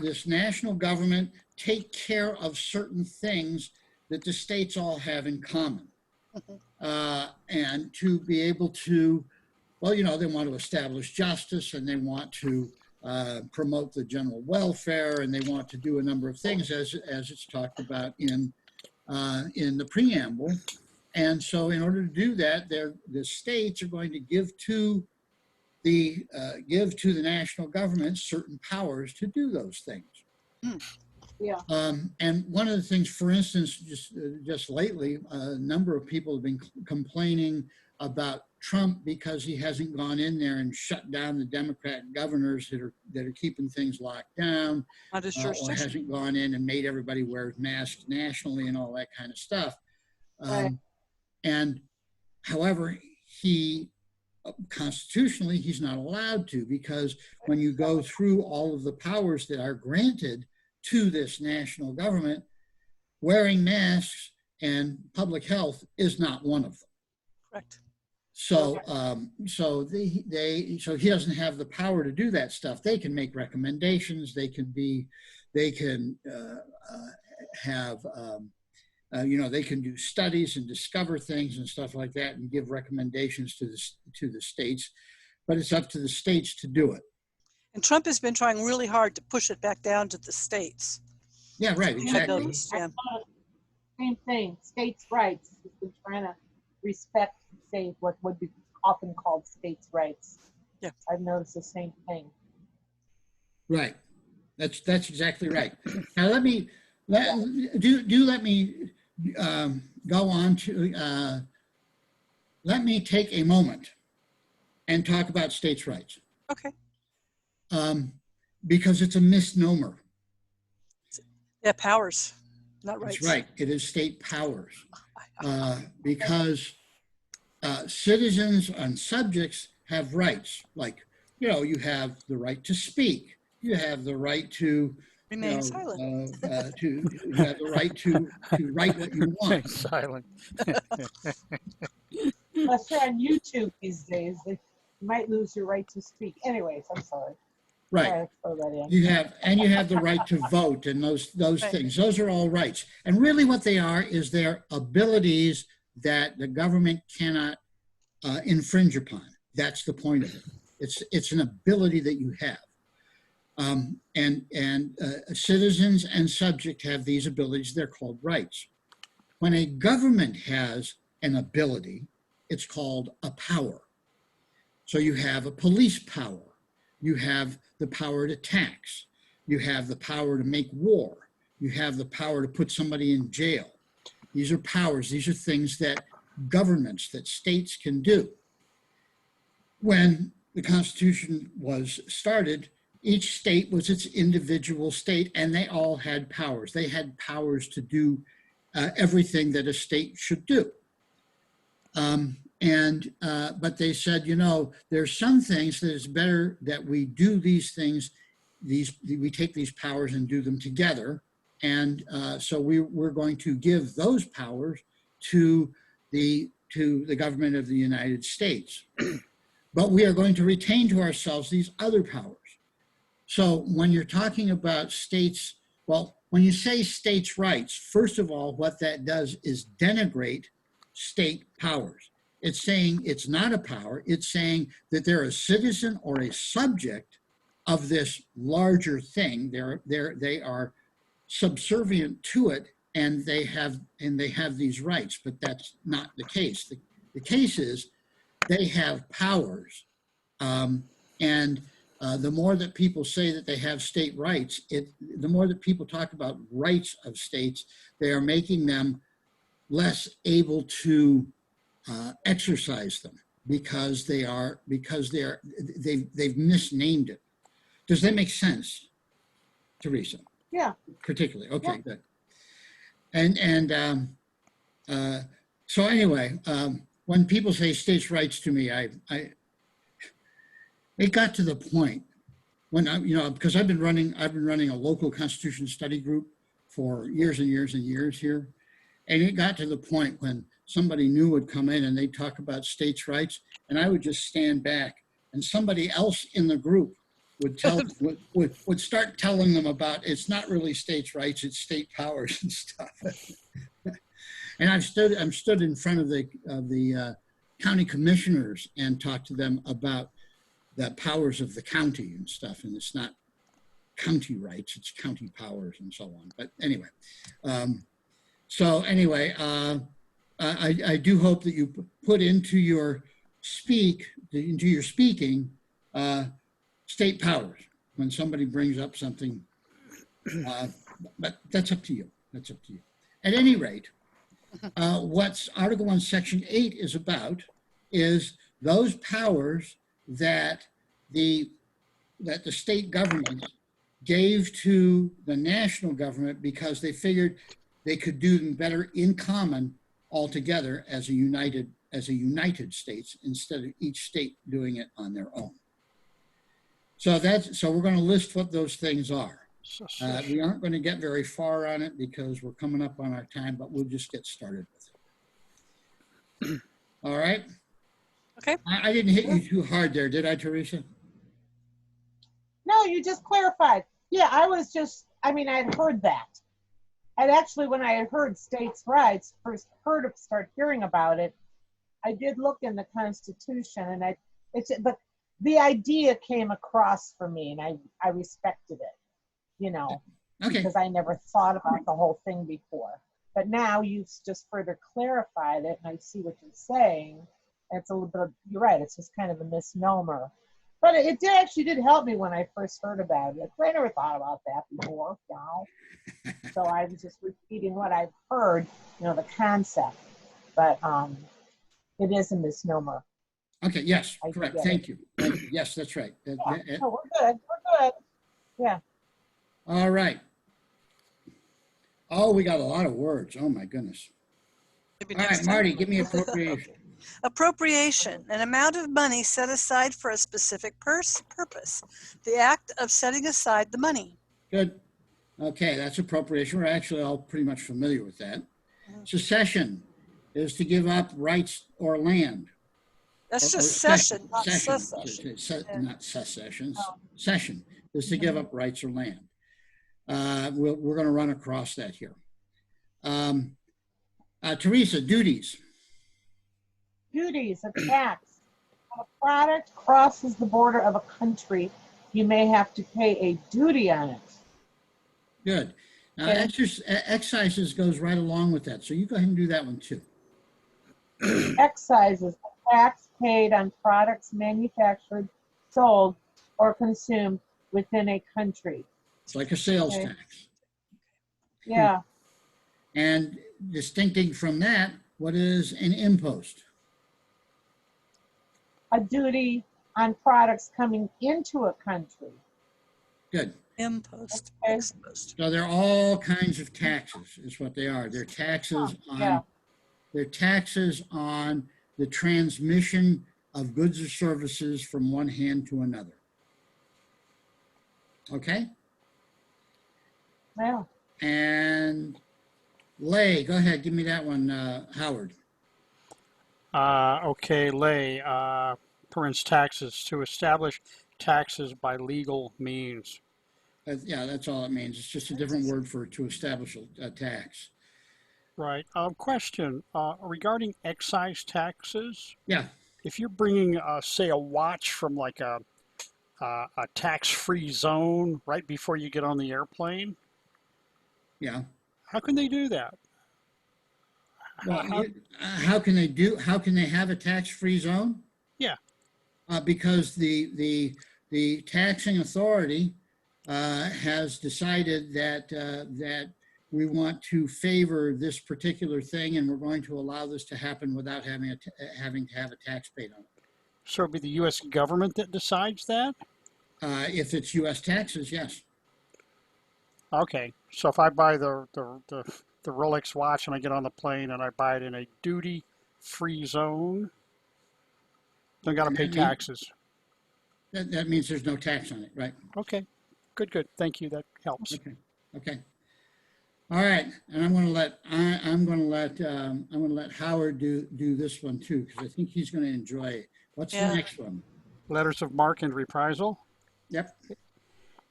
this national government take care of certain things that the states all have in common. And to be able to, well, you know, they want to establish justice, and they want to promote the general welfare, and they want to do a number of things as it's talked about in the preamble. And so in order to do that, the states are going to give to the national government certain powers to do those things. Yeah. And one of the things, for instance, just lately, a number of people have been complaining about Trump because he hasn't gone in there and shut down the Democrat governors that are keeping things locked down, Not his or jurisdiction. hasn't gone in and made everybody wear masks nationally and all that kind of stuff. Right. And however, constitutionally, he's not allowed to, because when you go through all of the powers that are granted to this national government, wearing masks and public health is not one of them. Correct. So, so he doesn't have the power to do that stuff. They can make recommendations. They can have, they can do studies and discover things and stuff like that, and give recommendations to the states. But it's up to the states to do it. And Trump has been trying really hard to push it back down to the states. Yeah, right. Exactly. Yeah. Same thing, states' rights. He's been trying to respect, say, what would be often called states' rights. Yeah. I've noticed the same thing. Right. That's exactly right. Now let me go on to let me take a moment and talk about states' rights, Okay. because it's a misnomer. Yeah, powers, not rights. That's right. It is state powers, because citizens and subjects have rights. Like, you know, you have the right to speak. You have the right to Remain silent. you have the right to write what you want. Silent. Unless you're on YouTube these days, you might lose your right to speak. Anyways, I'm sorry. Right. Sorry, I throw that in. You have the right to vote, and those Right. things. Those are all rights. And really what they are is their abilities that the government cannot infringe upon. That's the point of it. It's an ability that you have. Citizens and subjects have these abilities. They're called rights. When a government has an ability, it's called a power. So you have a police power. You have the power to tax. You have the power to make war. You have the power to put somebody in jail. These are powers. These are things that governments, that states can do. When the Constitution was started, each state was its individual state, and they all had powers. They had powers to do everything that a state should do. But they said, you know, there's some things that it's better that we do these things, we take these powers and do them together. And so we're going to give those powers to the government of the United States. But we are going to retain to ourselves these other powers. So when you're talking about states, well, when you say states' rights, first of all, what that does is denigrate state powers. It's saying it's not a power. It's saying that they're a citizen or a subject of this larger thing. They are subservient to it, and they have these rights. But that's not the case. The case is they have powers, the more that people say that they have state rights, the more that people talk about rights of states, they are making them less able to exercise them because they've misnamed it. Does that make sense, Teresa? Yeah. Particularly, okay, Yeah. good. So anyway, when people say states' rights to me, it got to the point when I, you know, because I've been running a local constitution study group for years and years and years here. And it got to the point when somebody new would come in and they'd talk about states' rights, and I would just stand back, and somebody else in the group would would start telling them about it's not really states' rights, it's state powers and stuff. And I'm stood in front of the county commissioners and talked to them about the powers of the county and stuff, and it's not county rights, it's county powers and so on. But anyway. So anyway, I do hope that you put into your speaking state powers when somebody brings up something, but that's up to you. That's up to you. At any rate, what's Article 1, Section 8 is about is those powers that the state government gave to the national government because they figured they could do them better in common all together as a united states instead of each state doing it on their own. So we're going to list what those things are. We aren't going to get very far on it because we're coming up on our time, but we'll just get started with it. All right. Okay. I didn't hit you too hard there, did I, Teresa? No, you just clarified. Yeah, I'd heard that. And actually, when I had heard states' rights, start hearing about it, I did look in the Constitution, and but the idea came across for me, and I respected it, you know, Okay. because I never thought about the whole thing before. But now you've just further clarified it, and I see what you're saying. And it's a little bit you're right, it's just kind of a misnomer. But it actually did help me when I first heard about it. I never thought about that before, you know. So I was just repeating what I've heard, you know, the concept. But it is a misnomer. Okay, yes, correct. Thank you. Yes, that's right. No, we're good. We're good. Yeah. All right. Oh, we got a lot of words. Oh, my goodness. Maybe All right, next time. Marty, give me appropriation. Appropriation, an amount of money set aside for a specific purpose. The act of setting aside the money. Good. Okay, that's appropriation. We're actually all pretty much familiar with that. Secession is to give up rights or land. That's Or just session, not secession. Not secession. Session is to give up rights or land. We're going to run across that here. Teresa, duties. Duties, a tax. When a product crosses the border of a country, you may have to pay a duty on it. Good. Now, Okay. excises goes right along with that. So you go ahead and do that one too. Excise is a tax paid on products manufactured, sold, or consumed within a country. It's like a sales Okay. tax. Yeah. And distincting from that, what is an impost? A duty on products coming into a country. Good. Impost, Okay. expost. So they're all kinds of taxes is what they are. They're taxes on Yeah. they're taxes on the transmission of goods or services from one hand to another. Okay? Yeah. And lay, go ahead, give me that one, Howard. Okay, lay, parents taxes, to establish taxes by legal means. Yeah, that's all it means. It's just a different word for to establish a tax. Right. Question regarding excise taxes. Yeah. If you're bringing, say, a watch from like a tax-free zone right before you get on the airplane, Yeah. how can they do that? Well, how can they have a tax-free zone? Yeah. Because the taxing authority has decided that we want to favor this particular thing, and we're going to allow this to happen without having to have a tax paid on it. So it'd be the U.S. government that decides that? If it's U.S. taxes, yes. Okay. So if I buy the Rolex watch and I get on the plane and I buy it in a duty-free zone, then I got to pay taxes. That means there's no tax on it, right? Okay, good, good. Thank you. That helps. Okay, okay. All right, and I'm going to let Howard do this one too, because I think he's going to enjoy it. What's the Yeah. next one? Letters of marque and reprisal. Yep.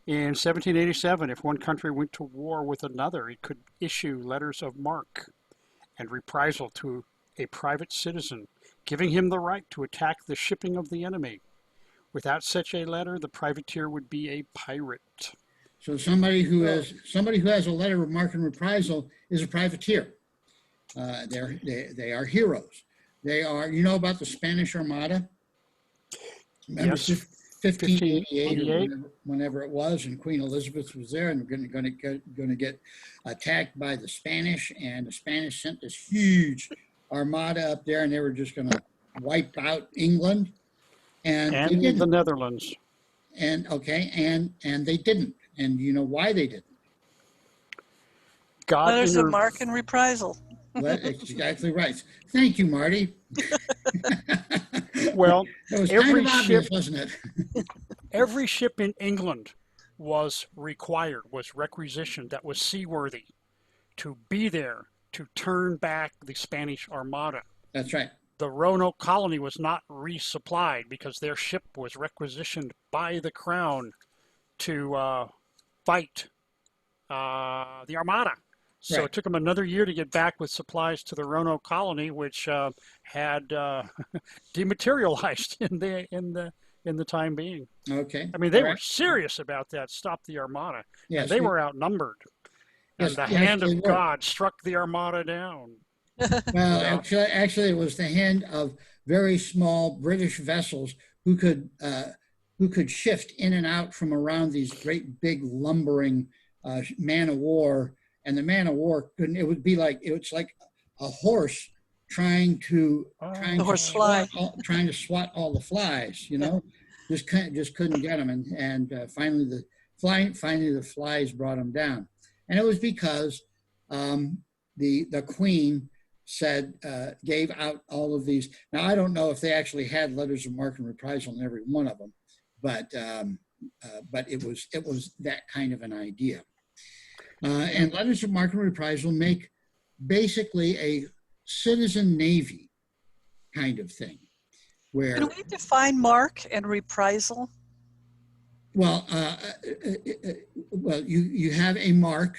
In 1787, if one country went to war with another, it could issue letters of marque and reprisal to a private citizen, giving him the right to attack the shipping of the enemy. Without such a letter, the privateer would be a pirate. So somebody who has a letter of marque and reprisal is a privateer. They are heroes. They are. You know about the Spanish Armada? Remember, Yes. 1588 or 1588. whenever it was, and Queen Elizabeth was there, and we're going to get attacked by the Spanish, and the Spanish sent this huge armada up there, and they were just going to wipe out England, and they And didn't. the Netherlands. And they didn't. And you know why they didn't? God Letters of inter- marque and reprisal. That's exactly right. Thank you, Marty. Well, It was every kind of obvious, ship- wasn't it? every ship in England was requisitioned, that was seaworthy, to be there to turn back the Spanish Armada. That's right. The Roanoke colony was not resupplied because their ship was requisitioned by the crown to fight the Armada. So Right. it took them another year to get back with supplies to the Roanoke colony, which had dematerialized in the time being. Okay. I mean, they All were right. serious about that. Stop the Armada. Yes, And they were outnumbered. And Yes, the yes, hand they of were. God struck the Armada down. Well, Yeah. actually, it was the hand of very small British vessels who could shift in and out from around these great big lumbering man of war, and the man of war couldn't. It would be like it's like a horse trying to The horse fly. trying to swat all the flies. You know, just couldn't get them, and finally the flies brought them down, and it was because the Queen said gave out all of these. Now I don't know if they actually had letters of marque and reprisal in every one of them, but it was that kind of an idea. And letters of marque and reprisal make basically a citizen navy kind of thing, where Can we define marque and reprisal? well, you have a mark.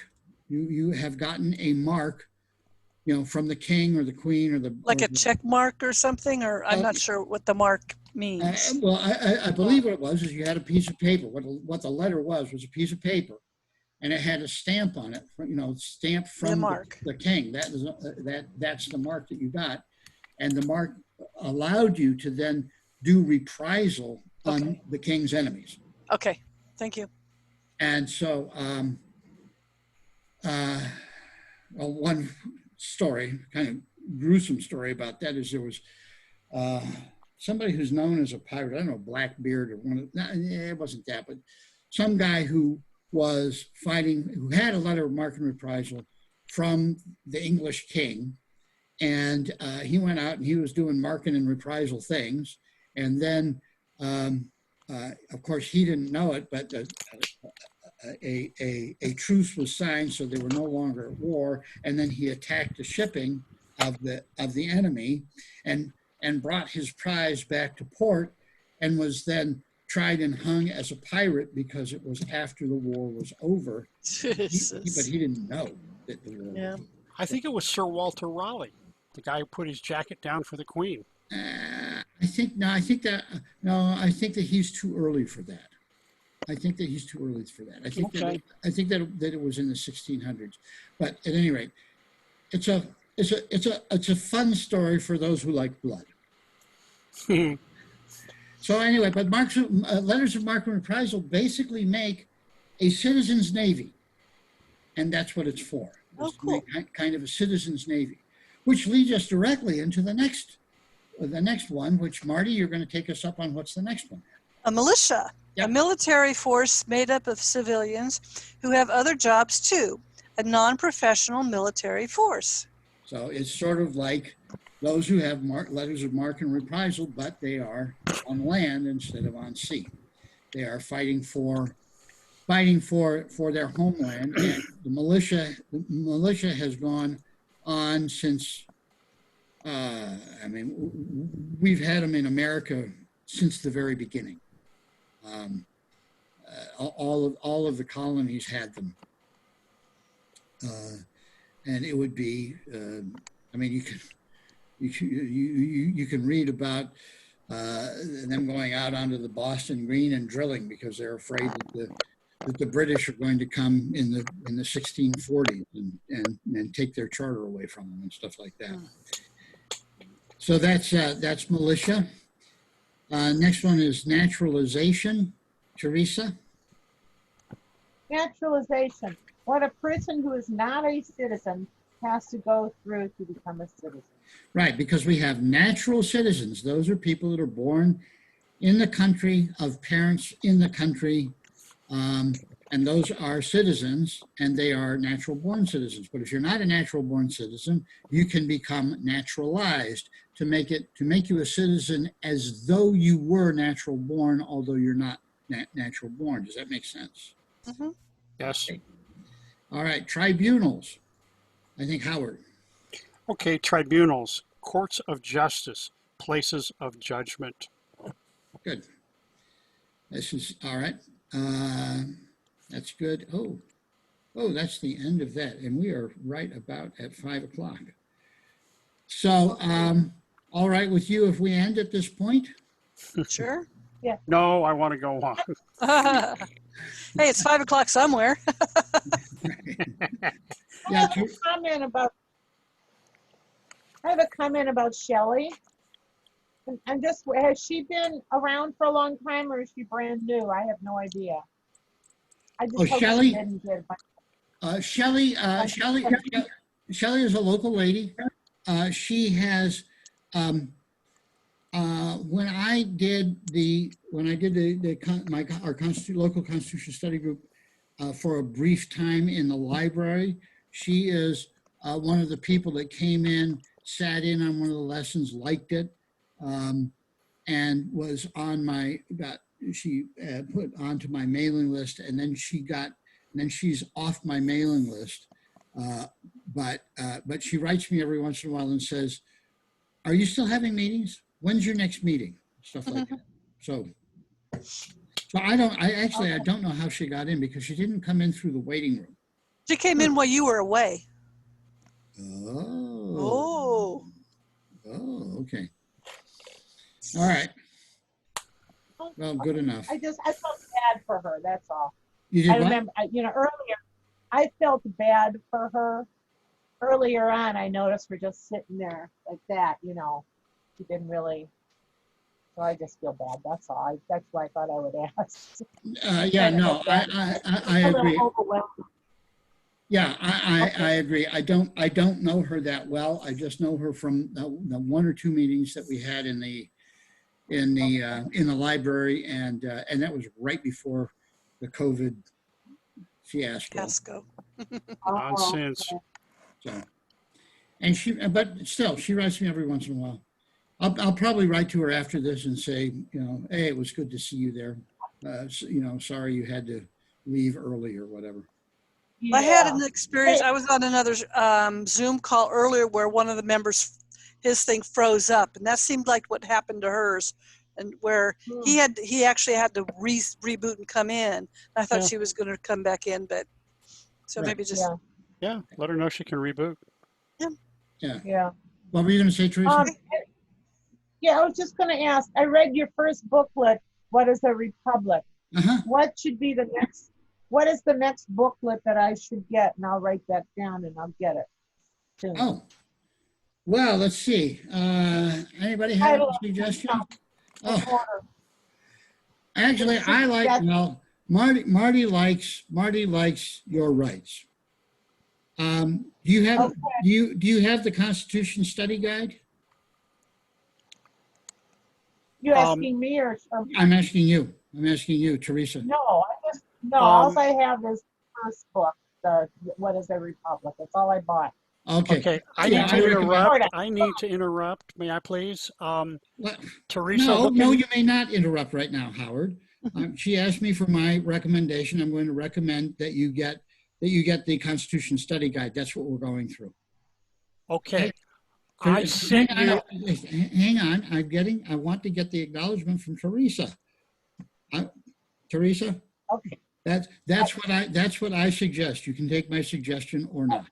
You have gotten a mark, from the king or the queen or the Like or a the- check mark or something? Or I'm not sure what the mark means. Well, I believe what it was is you had a piece of paper. What the letter was a piece of paper, and it had a stamp on it. Stamped from mark. the king. That's the mark that you got, and the mark allowed you to then do reprisal on Okay. the king's enemies. Okay, thank you. And so, one story, kind of gruesome story about that is there was somebody who's known as a pirate. I don't know, Blackbeard or one of, no, it wasn't that, but some guy who was fighting, who had a letter of marque and reprisal from the English king. And he went out and he was doing marque and reprisal things. And then, of course, he didn't know it, but a truce was signed, so they were no longer at war. And then he attacked the shipping of the enemy, and brought his prize back to port, and was then tried and hung as a pirate because it was after the war was over. Jesus. But he didn't know that the war Yeah. was over. I think it was Sir Walter Raleigh, the guy who put his jacket down for the Queen. I think that he's too early for that. I think that it was in the 1600s. But at any rate, it's a fun story for those who like blood. So anyway, but letters of marque and reprisal basically make a citizen's navy, and that's what it's for. Oh, It's to make cool. kind of a citizen's navy, which leads us directly into the next one. Which, Marty, you're going to take us up on. What's the next one? A militia, Yep. a military force made up of civilians who have other jobs too, a non-professional military force. So it's sort of like those who have letters of marque and reprisal, but they are on land instead of on sea. They are fighting for their homeland. And the militia has gone on since, I mean, we've had them in America since the very beginning. All of the colonies had them. And it would be, I mean, you can read about them going out onto the Boston Green and drilling because they're afraid that the British are going to come in the 1640s and take their charter away from them and stuff like that. So that's militia. Next one is naturalization. Teresa? Naturalization. What a person who is not a citizen has to go through to become a citizen. Right, because we have natural citizens. Those are people that are born in the country, of parents in the country, and those are citizens, and they are natural born citizens. But if you're not a natural born citizen, you can become naturalized to make you a citizen as though you were natural born, although you're not natural born. Does that make sense? Mm-hmm. Yes. Okay. All right, tribunals. I think Howard. Okay, tribunals, courts of justice, places of judgment. Good. This is all right. That's good. Oh, that's the end of that, and we are right about at 5 o'clock. So, all right with you if we end at this point? Sure. No, I want to go on. Hey, it's 5 o'clock somewhere. Yeah. I have a comment about Shelley. And just, has she been around for a long time or is she brand new? I have no idea. I just hope Shelley? she didn't get Shelley is a local lady. She has, when I did our local Constitution study group for a brief time in the library, she is one of the people that came in, sat in on one of the lessons, liked it, and was on she put onto my mailing list, and then she's off my mailing list. But she writes me every once in a while and says, "Are you still having meetings? When's your next meeting?" Stuff like that. So I don't know how she got in because she didn't come in through the waiting room. She came in while you were away. Oh, okay. All right. Well, good enough. I felt bad for her, that's all. You did I what? remember, earlier, I felt bad for her. Earlier on, I noticed her just sitting there like that, she didn't really, so I just feel bad, that's all. That's why I thought I would ask. Yeah, no, I agree. Overwhelming. Yeah, I agree. I don't know her that well. I just know her from the one or two meetings that we had in the library, and that was right before the COVID fiasco. Nonsense. So, and but still, she writes me every once in a while. I'll probably write to her after this and say, hey, it was good to see you there. Sorry you had to leave early or whatever. I had an experience. I was on another Zoom call earlier where one of the members, his thing froze up, and that seemed like what happened to hers, and where he actually had to reboot and come in. I thought she was going to come back in, but so Right. maybe just Let her know she can reboot. Yeah. What were you going to say, Teresa? I was just going to ask, I read your first booklet, What is a Republic? Uh-huh. What is the next booklet that I should get? And I'll write that down and I'll get it soon. Oh, well, let's see. Anybody have a suggestion? Oh, actually, Marty likes your rights. Do you have the Constitution Study Guide? You asking me or I'm asking you, Teresa. No, all I have is the first book, What is a Republic? That's all I bought. Okay. I need to interrupt. May I please? Teresa. No, you may not interrupt right now, Howard. She asked me for my recommendation. I'm going to recommend that you get the Constitution Study Guide. That's what we're going through. Okay. I sent you. Hang on. I want to get the acknowledgement from Teresa. Teresa, Okay. that's what I suggest. You can take my suggestion or not.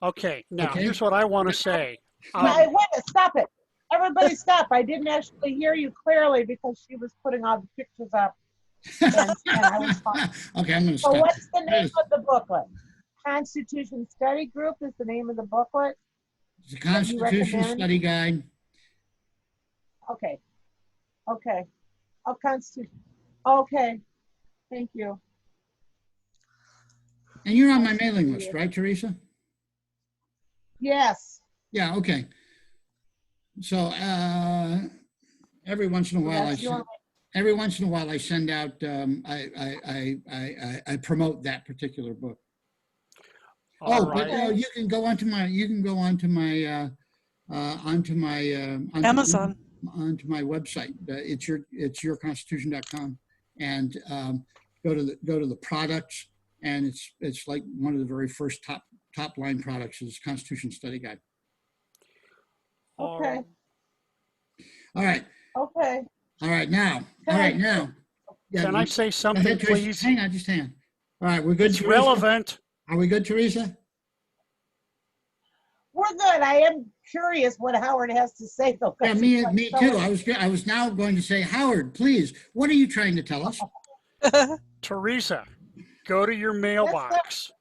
Okay. Now, Okay. here's what I want to say. Wait, stop it. Everybody stop. I didn't actually hear you clearly because she was putting all the pictures up. And I was fine. Okay, I'm going to So stop. what's the name of the booklet? Constitution Study Group is the name of the booklet? It's the Constitution recommend? Study Guide. Okay. Okay. Oh, Constitution. Okay. Thank you. And you're on my mailing list, right, Teresa? Yes. Yeah, okay. So every once in a while, That's your- I send out. I promote that particular book. All But right. you can go onto my Amazon. onto my website. It's yourconstitution.com, and go to the products, and it's like one of the very first top line products is Constitution Study Guide. Okay. All right. Okay. All right, now. Yeah, Can I say go something, ahead, Teresa. please? Hang on, just hang on. All right, we're good. It's Teresa? relevant. Are we good, Teresa? We're good. I am curious what Howard has to say, though. 'cause Yeah, he's like me so- too. I was now going to say, Howard, please, what are you trying to tell us? Teresa, go to your mailbox.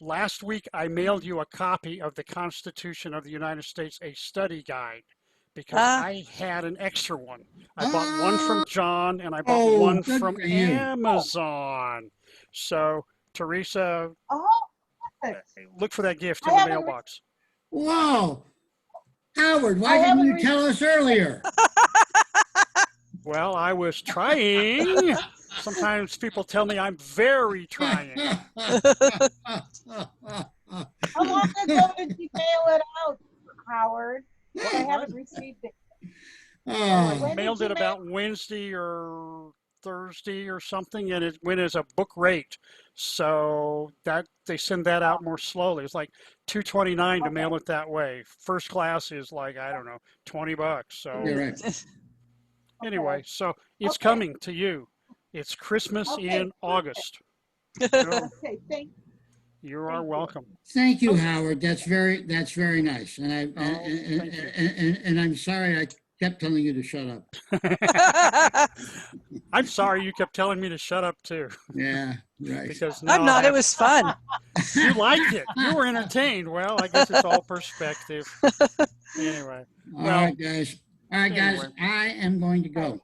Last week, I mailed you a copy of the Constitution of the United States, a study guide, because I had an extra one. I bought one from John, and I bought one good from for you. Amazon. So, Teresa, Oh, perfect. look for that gift I in the haven't mailbox. Whoa, Howard, I why didn't haven't you tell us earlier? Well, I was trying. Sometimes people tell me I'm very trying. How long ago did you mail it out, Howard? I haven't received it. Oh, When did Mailed you it about Wednesday or Thursday or something, and it went as a book rate. So that they send that out more slowly. It's like $2.29 to mail it that way. First class is like, I don't know, $20. So you're right. anyway, so it's Okay. coming to you. It's Christmas Okay. in August. Okay, thank You are Thank you. welcome. Thank you, Howard. That's very nice. And thank you. and I'm sorry I kept telling you to shut up. I'm sorry you kept telling me to shut up too, Yeah, right. because now I'm not. It was fun. you liked it. You were entertained. Well, I guess it's all perspective. Anyway, All well, right, guys. All right, guys. anyway. I am going to go.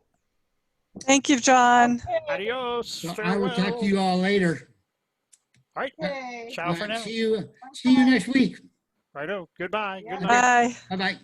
Thank you, John. you. Adios. So I Farewell. will talk to you all later. All right. Okay. Ciao for now. See you next week. Righto. Goodbye. Yeah. Good night. Bye. Bye bye.